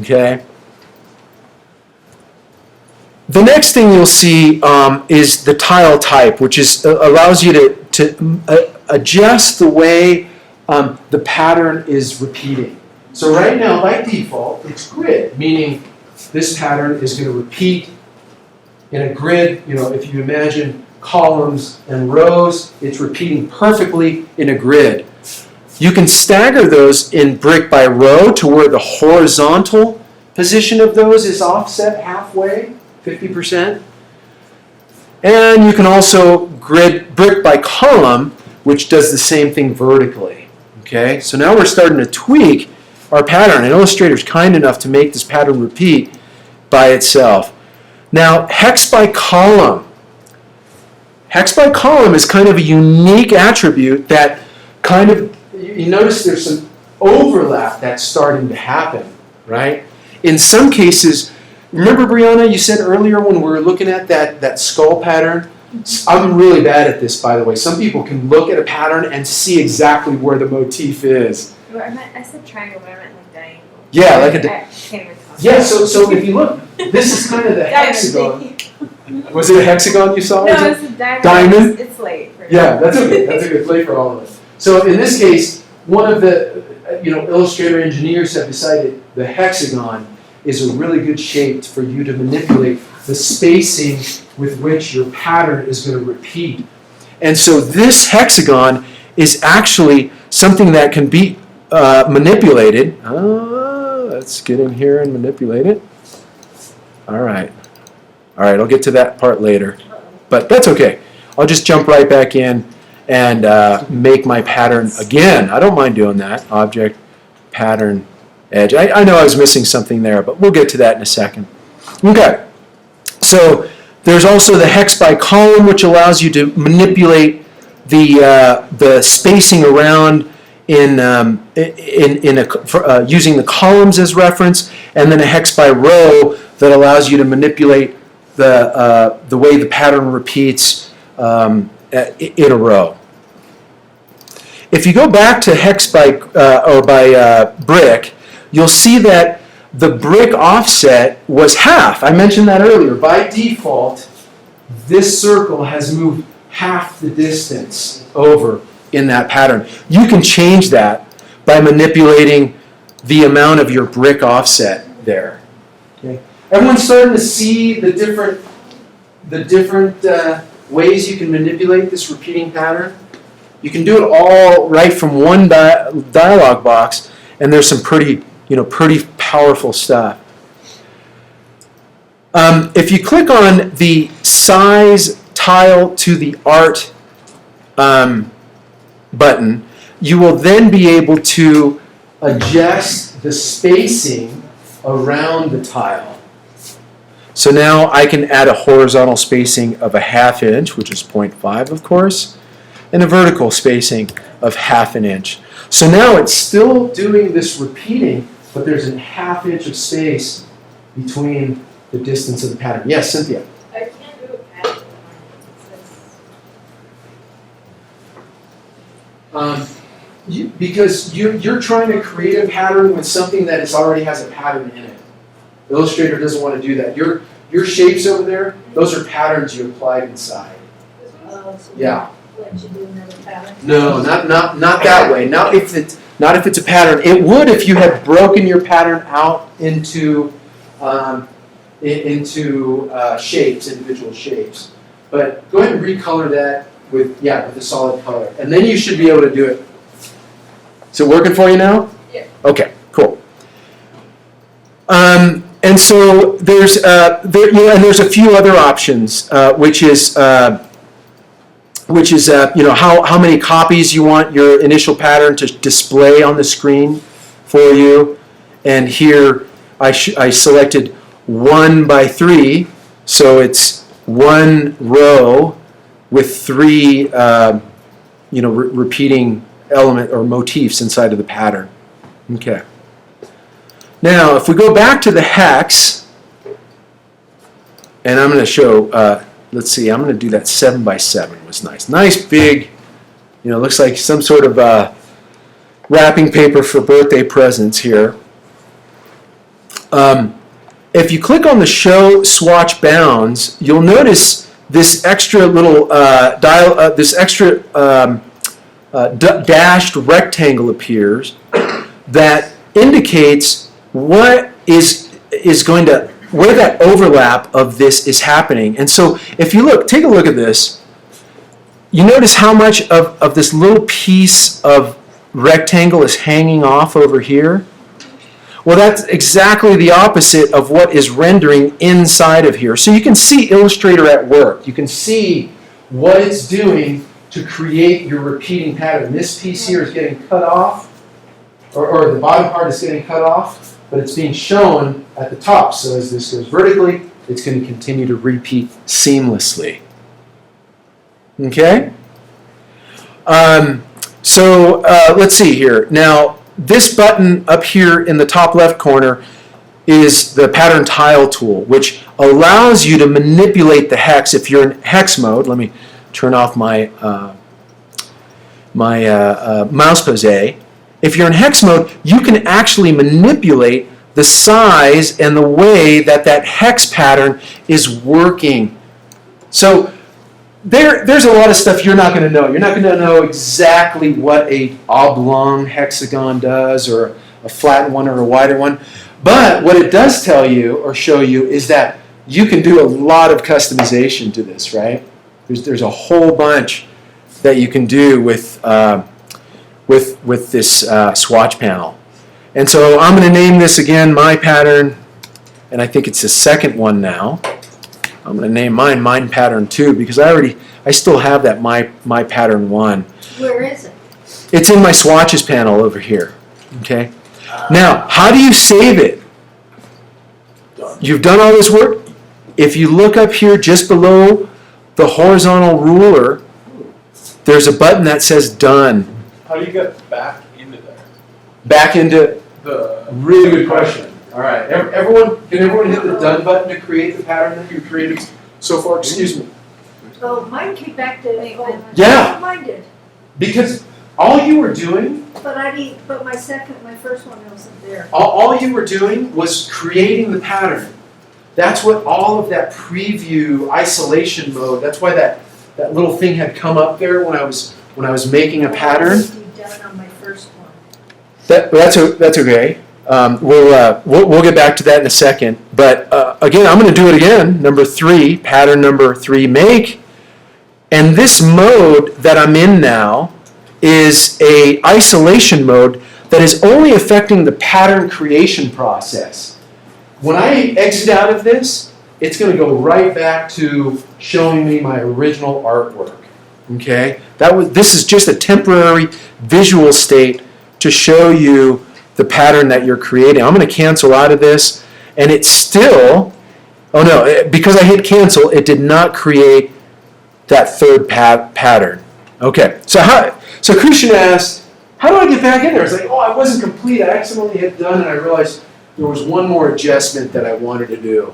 Okay? The next thing you'll see is the tile type, which allows you to adjust the way the pattern is repeating. So right now, by default, it's grid, meaning this pattern is going to repeat in a grid. You know, if you imagine columns and rows, it's repeating perfectly in a grid. You can stagger those in brick by row to where the horizontal position of those is offset halfway, 50%. And you can also grid brick by column, which does the same thing vertically. Okay, so now we're starting to tweak our pattern, and Illustrator's kind enough to make this pattern repeat by itself. Now, hex by column. Hex by column is kind of a unique attribute that kind of, you notice there's some overlap that's starting to happen, right? In some cases, remember Brianna, you said earlier when we were looking at that skull pattern? I'm really bad at this, by the way. Some people can look at a pattern and see exactly where the motif is. I said triangle, but I meant like diagonal. Yeah, like I can't even talk. Yeah, so if you look, this is kind of the hexagon. Was it a hexagon you saw? No, it's a diamond. Diamond? It's late. For Yeah, that's okay. That's a good play for all of us. So in this case, one of the Illustrator engineers have decided the hexagon is a really good shape for you to manipulate the spacing with which your pattern is going to repeat. And so this hexagon is actually something that can be manipulated. Let's get in here and manipulate it. All right, I'll get to that part later. But that's okay. I'll just jump right back in and make my pattern again. I don't mind doing that. Object, pattern, edge. I know I was missing something there, but we'll get to that in a second. Okay, so there's also the hex by column, which allows you to manipulate the spacing around using the columns as reference, and then a hex by row that allows you to manipulate the way the pattern repeats in a row. If you go back to hex by brick, you'll see that the brick offset was half. I mentioned that earlier. By default, this circle has moved half the distance over in that pattern. You can change that by manipulating the amount of your brick offset there. Okay. Everyone's starting to see the different ways you can manipulate this repeating pattern. You can do it all right from one dialog box, and there's some pretty powerful stuff. If you click on the size tile to the art button, you will then be able to adjust the spacing around the tile. So now I can add a horizontal spacing of a ½ inch, which is 0.5 of course, and a vertical spacing of ½ inch. So now it's still doing this repeating, but there's a ½ inch of space between the distance of the pattern. Yes, Cynthia? I can't do a pattern. Because you're trying to create a pattern with something that already has a pattern in it. Illustrator doesn't want to do that. Your shapes over there, those are patterns you applied inside. Yeah. Let you do another pattern? No, not that way. Not if it's a pattern. It would if you had broken your pattern out into into shapes, individual shapes. But go ahead and recolor that with a solid color. And then you should be able to do it. Is it working for you now? Yeah. Okay, cool. And so there's there's a few other options, which is how many copies you want your initial pattern to display on the screen for you. And here I selected 1 by 3, so it's one row with 3 repeating element or motifs inside of the pattern. Okay. Now, if we go back to the hex, and I'm going to show, let's see, I'm going to do that 7 by 7 was nice. Nice big, looks like some sort of wrapping paper for birthday presents here. If you click on the Show Swatch Bounds, you'll notice this extra little dashed rectangle appears that indicates where that overlap of this is happening. And so if you take a look at this, you notice how much of this little piece of rectangle is hanging off over here. Well, that's exactly the opposite of what is rendering inside of here. So you can see Illustrator at work. You can see what it's doing to create your repeating pattern. This piece here is getting cut off, or the bottom part is getting cut off, but it's being shown at the top. So as this goes vertically, it's going to continue to repeat seamlessly. Okay? Let's see here. Now, this button up here in the top left corner is the pattern tile tool, which allows you to manipulate the hex. If you're in hex mode, let me turn off my mouse pose. If you're in hex mode, you can actually manipulate the size and the way that hex pattern is working. So there's a lot of stuff you're not going to know. You're not going to know exactly what a oblong hexagon does, or a flat one or a wider one. But what it does tell you or show you is that you can do a lot of customization to this, right? There's a whole bunch that you can do with this swatch panel. And so I'm going to name this again my pattern, and I think it's the second one now. I'm going to name mine pattern 2 because I still have that my pattern 1. Where is it? It's in my swatches panel over here. Okay. Now, how do you save it? You've done all this work. If you look up here just below the horizontal ruler, there's a button that says Done. How do you get back into there? Back into The really good question. All right, can everyone hit the Done button to create the pattern that you created so far? Excuse me. Oh, mine came back to, Yeah. Mine did, Because all you were doing, but my first one wasn't there. all you were doing was creating the pattern. That's what all of that preview isolation mode. That's why that little thing had come up there when I was making a pattern. Done on my first one. That's okay. We'll get back to that in a second. But again, I'm going to do it again. Number 3, pattern number 3, make. And this mode that I'm in now is a isolation mode that is only affecting the pattern creation process. When I exit out of this, it's going to go right back to showing me my original artwork. Okay? This is just a temporary visual state to show you the pattern that you're creating. I'm going to cancel out of this, and it's still, because I hit cancel, it did not create that third pattern. Okay, so Christian asked, how do I get back in there? It's like, I wasn't complete. I accidentally hit done, and I realized there was one more adjustment that I wanted to do.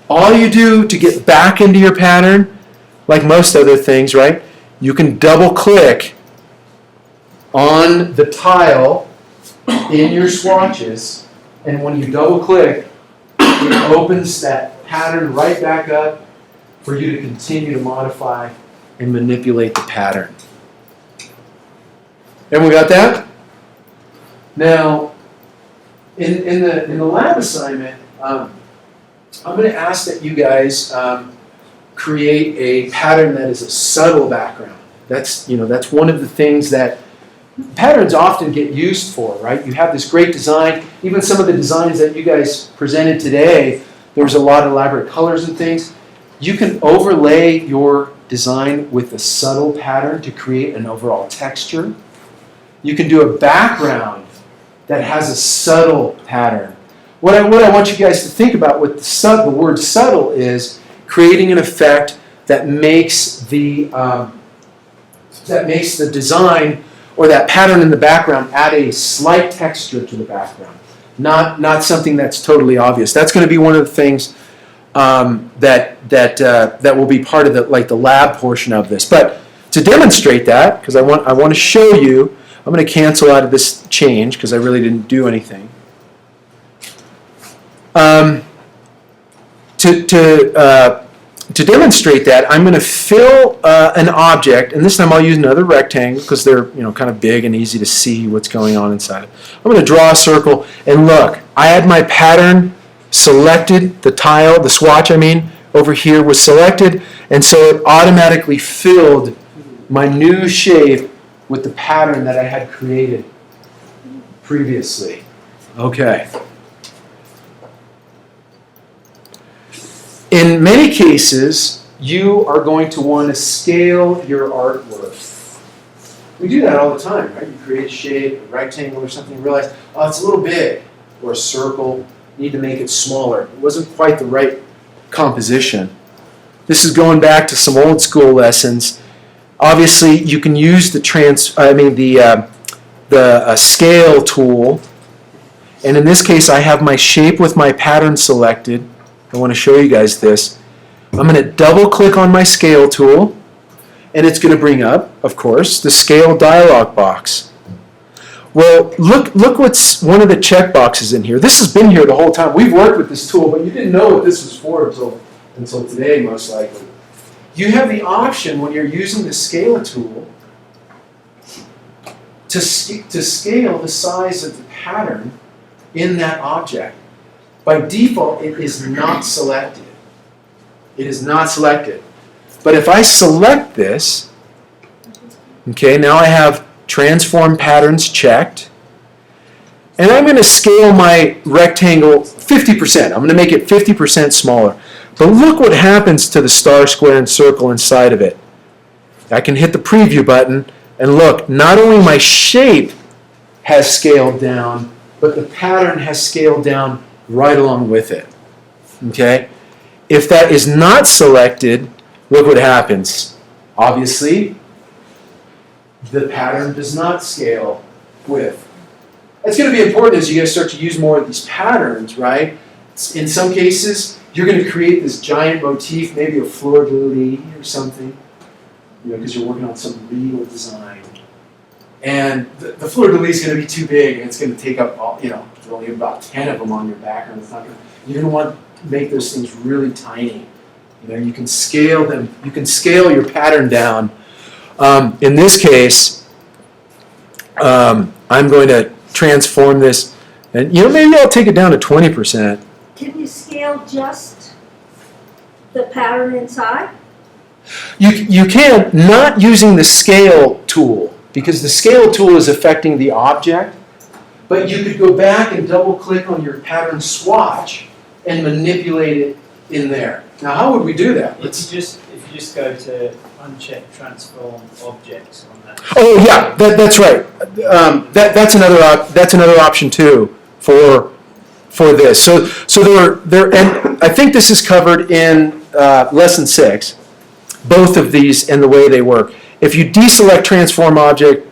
All you do to get back into your pattern, like most other things, right? You can double click on the tile in your swatches, and when you double click, it opens that pattern right back up for you to continue to modify and manipulate the pattern. Everyone got that? Now, in the lab assignment, I'm going to ask that you guys create a pattern that is a subtle background. That's one of the things that patterns often get used for, right? You have this great design. Even some of the designs that you guys presented today, there was a lot of elaborate colors and things. You can overlay your design with a subtle pattern to create an overall texture. You can do a background that has a subtle pattern. What I want you guys to think about with the word subtle is creating an effect that makes the design or that pattern in the background add a slight texture to the background, not something that's totally obvious. That's going to be one of the things that will be part of the lab portion of this. But to demonstrate that, because I want to show you, I'm going to cancel out of this change because I really didn't do anything. To demonstrate that, I'm going to fill an object, and this time I'll use another rectangle because they're kind of big and easy to see what's going on inside. I'm going to draw a circle, and look, I had my pattern selected, the swatch over here was selected, and so it automatically filled my new shape with the pattern that I had created previously. Okay. In many cases, you are going to want to scale your artwork. We do that all the time, right? You create a shape, a rectangle or something, and realize, oh, it's a little big, or a circle, you need to make it smaller. It wasn't quite the right composition. This is going back to some old school lessons. Obviously, you can use the scale tool, and in this case, I have my shape with my pattern selected. I want to show you guys this. I'm going to double click on my scale tool, and it's going to bring up, of course, the scale dialog box. Well, look what's one of the check boxes in here. This has been here the whole time. We've worked with this tool, but you didn't know what this was for until today, most likely. You have the option when you're using the scale tool to scale the size of the pattern in that object. By default, it is not selected. It is not selected. But if I select this, okay, now I have transform patterns checked, and I'm going to scale my rectangle 50%. I'm going to make it 50% smaller. But look what happens to the star, square, and circle inside of it. I can hit the preview button, and look, not only my shape has scaled down, but the pattern has scaled down right along with it. Okay? If that is not selected, look what happens. Obviously, the pattern does not scale with. That's going to be important as you guys start to use more of these patterns, right? In some cases, you're going to create this giant motif, maybe a fleur-de-lis or something, because you're working on some regal design. And the fleur-de-lis is going to be too big, and it's going to take up all, there's only about 10 of them on your background. You're going to want to make those things really tiny. You can scale them. You can scale your pattern down. In this case, I'm going to transform this, and maybe I'll take it down to 20%. Can you scale just the pattern inside? You can, not using the scale tool, because the scale tool is affecting the object, but you could go back and double click on your pattern swatch and manipulate it in there. Now, how would we do that? If you just go to uncheck transform objects on that. Oh yeah, that's right. That's another option too for this. So there, and I think this is covered in lesson 6. Both of these and the way they work. If you deselect transform object,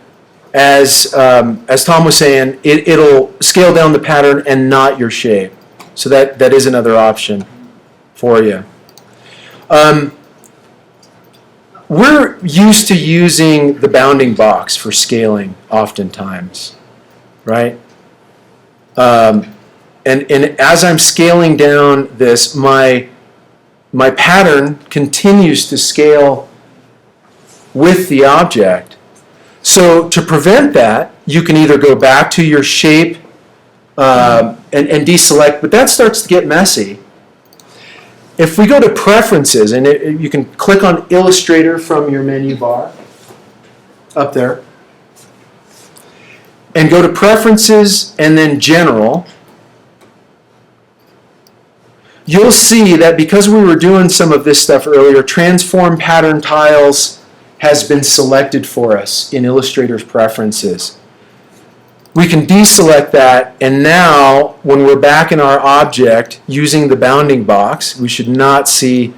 as Tom was saying, it'll scale down the pattern and not your shape. So that is another option for you. We're used to using the bounding box for scaling oftentimes, right? And as I'm scaling down this, my pattern continues to scale with the object. So to prevent that, you can either go back to your shape and deselect, but that starts to get messy. if we go to Preferences, and you can click on Illustrator from your menu bar, up there, and go to Preferences and then General, you'll see that because we were doing some of this stuff earlier, Transform Pattern Tiles has been selected for us in Illustrator's Preferences. We can deselect that, and now when we're back in our object using the bounding box, we should not see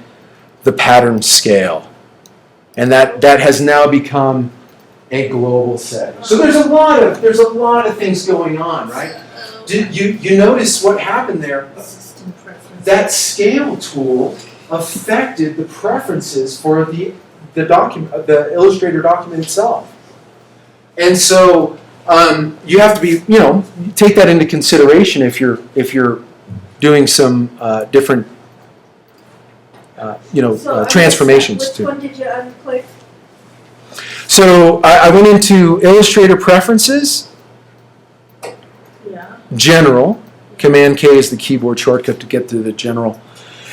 the pattern scale. And that has now become a global setting. So there's a lot of things going on, right? Did you notice what happened there? System preference. That scale tool affected the preferences for the document, the Illustrator document itself. And so you have to be, take that into consideration if you're doing some different, transformations Which too. one did you unclick? So I went into Illustrator Preferences, Yeah. General. Command K is the keyboard shortcut to get to the General.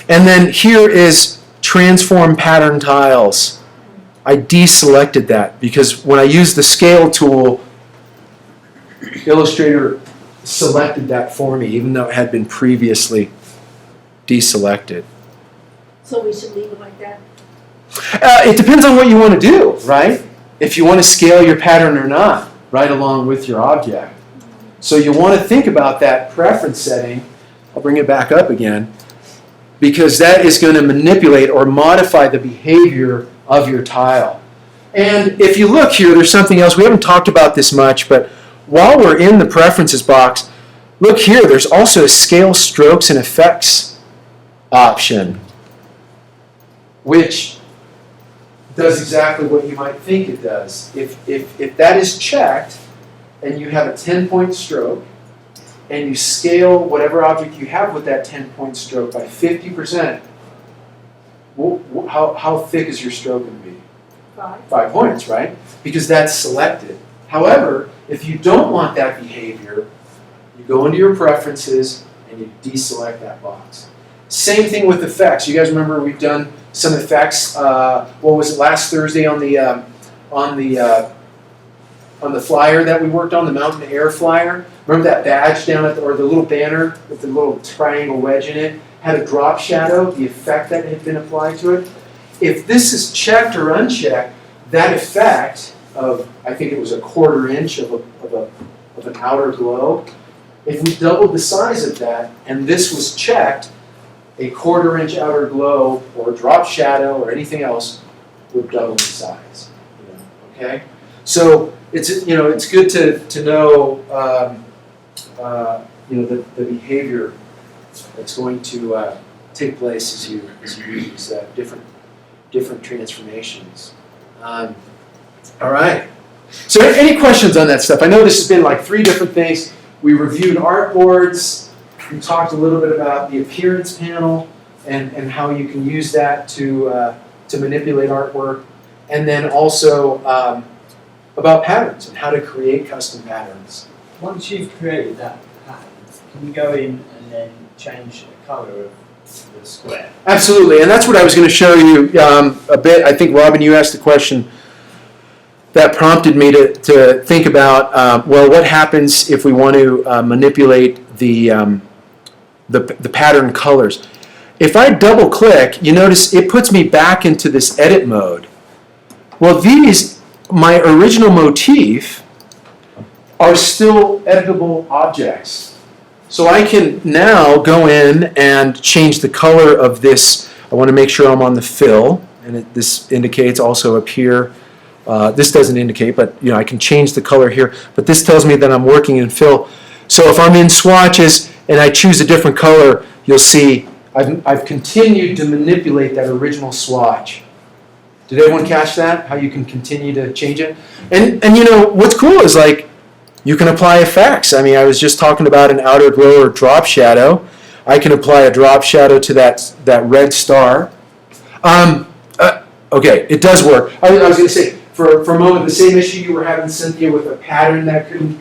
And then here is Transform Pattern Tiles. I deselected that because when I used the scale tool, Illustrator selected that for me, even though it had been previously deselected. So we should leave it like that? It depends on what you want to do, right? If you want to scale your pattern or not, right along with your object. So you want to think about that preference setting. I'll bring it back up again, because that is going to manipulate or modify the behavior of your tile. And if you look here, there's something else. We haven't talked about this much, but while we're in the Preferences box, look here, there's also a Scale Strokes and Effects option, which does exactly what you might think it does. If that is checked, and you have a 10-point stroke, and you scale whatever object you have with that 10-point stroke by 50%, how thick is your stroke going to be? 5. 5 points, right? Because that's selected. However, if you don't want that behavior, you go into your preferences and you deselect that box. Same thing with effects. You guys remember we've done some effects. What was it, last Thursday on the flyer that we worked on, the Mountain Air flyer? Remember that badge down at or the little banner with the little triangle wedge in it? Had a drop shadow, the effect that had been applied to it. If this is checked or unchecked, that effect of, I think it was a 1/4 inch of an outer glow, if we doubled the size of that and this was checked, a 1/4 inch outer glow or drop shadow or anything else would double in size. Okay? So it's good to know the behavior that's going to take place as you use different transformations. All right. So any questions on that stuff? I know this has been like 3 different things. We reviewed Artboards. We talked a little bit about the appearance panel and how you can use that to manipulate artwork, and then also about patterns and how to create custom patterns. Once you've created that pattern, can you go in and then change the colour of the square? Absolutely, and that's what I was going to show you a bit. I think, Robin, you asked the question that prompted me to think about, what happens if we want to manipulate the pattern colors. If I double click, you notice it puts me back into this edit mode. Well, my original motif, are still editable objects. So I can now go in and change the color of this. I want to make sure I'm on the fill, and this indicates also up here. This doesn't indicate, but I can change the color here. But this tells me that I'm working in fill. So if I'm in swatches and I choose a different color, you'll see I've continued to manipulate that original swatch. Did everyone catch that? How you can continue to change it? And what's cool is you can apply effects. I mean, I was just talking about an outer glow or drop shadow. I can apply a drop shadow to that red star. Okay, it does work. I was going to say, for a moment, the same issue you were having, Cynthia, with a pattern that couldn't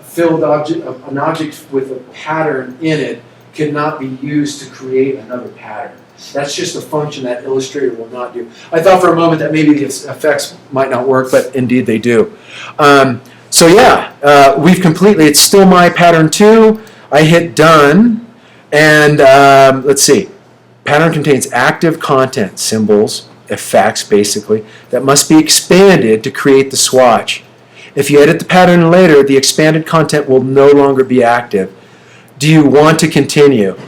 fill an object with a pattern in it could not be used to create another pattern. That's just a function that Illustrator will not do. I thought for a moment that maybe the effects might not work, but indeed they do. So yeah, we've completely, it's still my pattern 2. I hit done, and let's see. Pattern contains active content, symbols, effects basically, that must be expanded to create the swatch. If you edit the pattern later, the expanded content will no longer be active. Do you want to continue?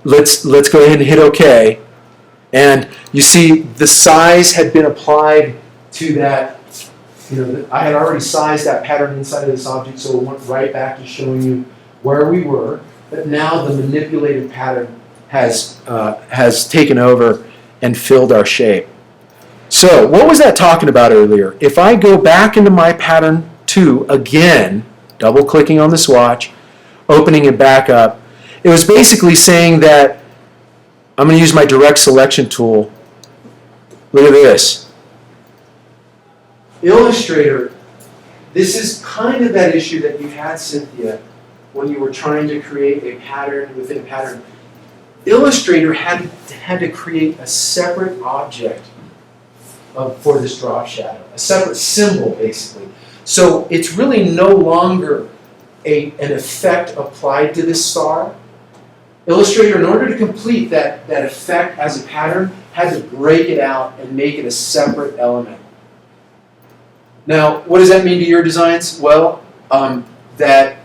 Let's go ahead and hit OK. And you see the size had been applied to that. You know, I had already sized that pattern inside of this object, so it went right back to showing you where we were. But now the manipulated pattern has taken over and filled our shape. So what was that talking about earlier? If I go back into my pattern 2 again, double clicking on the swatch, opening it back up, it was basically saying that I'm going to use my direct selection tool. Look at this. Illustrator, this is kind of that issue that you had, Cynthia, when you were trying to create a pattern within a pattern. Illustrator had to create a separate object for this drop shadow, a separate symbol basically. So it's really no longer an effect applied to this star. Illustrator, in order to complete that effect as a pattern, had to break it out and make it a separate element. Now, what does that mean to your designs? Well, that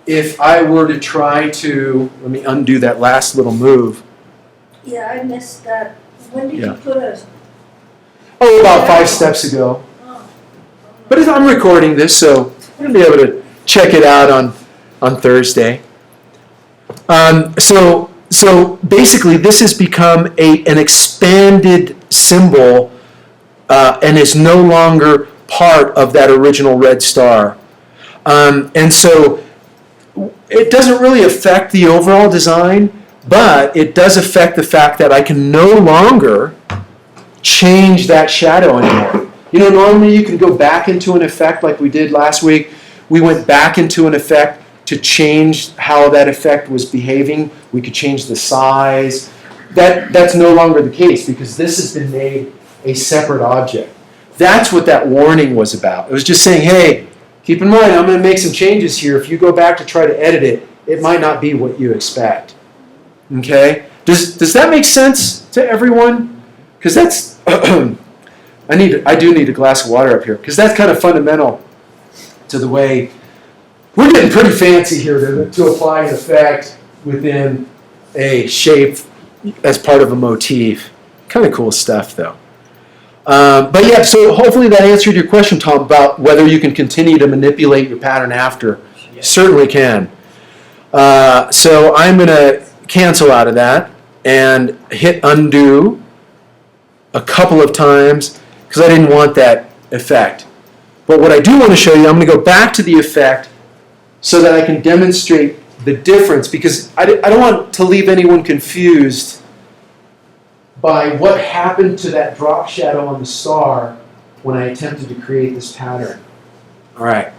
if I were to try to, let me undo that last little move. Yeah, I missed that. When did Yeah. you put us? Oh, about 5 steps ago. Oh. But I'm recording this, so I'm going to be able to check it out on Thursday. So basically, this has become an expanded symbol and is no longer part of that original red star. And so it doesn't really affect the overall design, but it does affect the fact that I can no longer change that shadow anymore. You know, normally you can go back into an effect like we did last week. We went back into an effect to change how that effect was behaving. We could change the size. That's no longer the case because this has been made a separate object. That's what that warning was about. It was just saying, hey, keep in mind, I'm going to make some changes here. If you go back to try to edit it, it might not be what you expect. Okay? Does that make sense to everyone? Because that's I do need a glass of water up here because that's kind of fundamental to the way we're getting pretty fancy here to apply an effect within a shape as part of a motif. Kind of cool stuff, though. But yeah, so hopefully that answered your question, Tom, about whether you can continue to manipulate your pattern after. Yeah. Certainly can. So I'm going to cancel out of that and hit undo a couple of times because I didn't want that effect. But what I do want to show you, I'm going to go back to the effect so that I can demonstrate the difference because I don't want to leave anyone confused by what happened to that drop shadow on the star when I attempted to create this pattern. All right.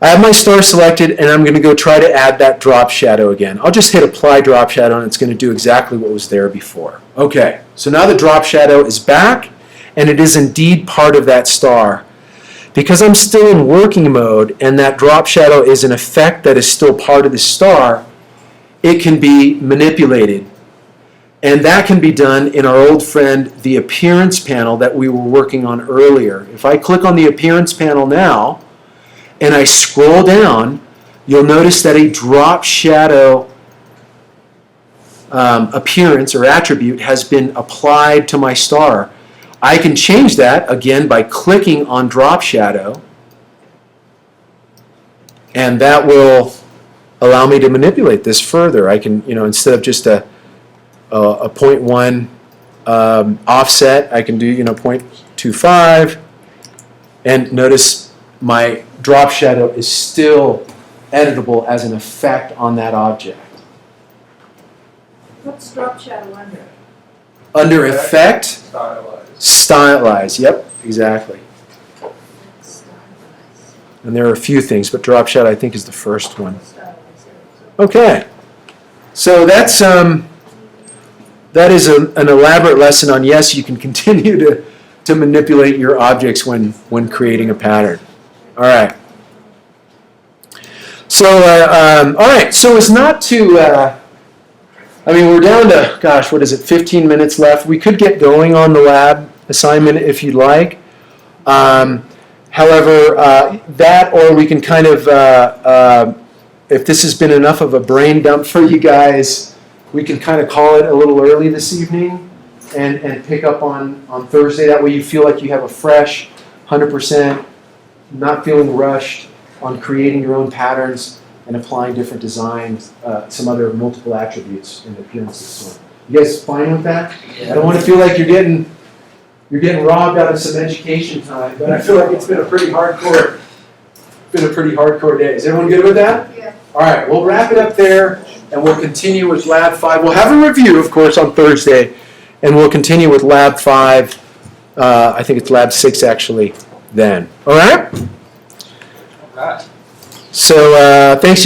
I have my star selected and I'm going to go try to add that drop shadow again. I'll just hit apply drop shadow and it's going to do exactly what was there before. Okay, so now the drop shadow is back and it is indeed part of that star. Because I'm still in working mode and that drop shadow is an effect that is still part of the star, it can be manipulated. And that can be done in our old friend, the appearance panel that we were working on earlier. If I click on the appearance panel now, and I scroll down, you'll notice that a drop shadow appearance or attribute has been applied to my star. I can change that, again, by clicking on drop shadow, and that will allow me to manipulate this further. I can, instead of just a 0.1 offset, I can do, 0.25, and notice my drop shadow is still editable as an effect on that object. What's drop shadow under? Under effect, Stylized. stylize, yep, exactly. Stylized. And there are a few things, but drop shadow I think is the first one. Stylized. Okay. So that's that is an elaborate lesson on, yes, you can continue to manipulate your objects when creating a pattern. All right. So all right. So as not to, I mean, we're down to, gosh, what is it? 15 minutes left. We could get going on the lab assignment if you'd like. However, that, or we can kind of, if this has been enough of a brain dump for you guys, we can kind of call it a little early this evening and pick up on Thursday. That way you feel like you have a fresh, 100%, not feeling rushed on creating your own patterns and applying different designs, some other multiple attributes in the appearances. You guys fine with that? Yeah. I don't want to feel like you're getting robbed out of some education time, but I feel like it's been a pretty hardcore day. Is everyone good with that? Yeah. All right, we'll wrap it up there, and we'll continue with Lab 5. We'll have a review, of course, on Thursday, and we'll continue with Lab 5. I think it's Lab 6, actually, then. All right? Right. So thanks.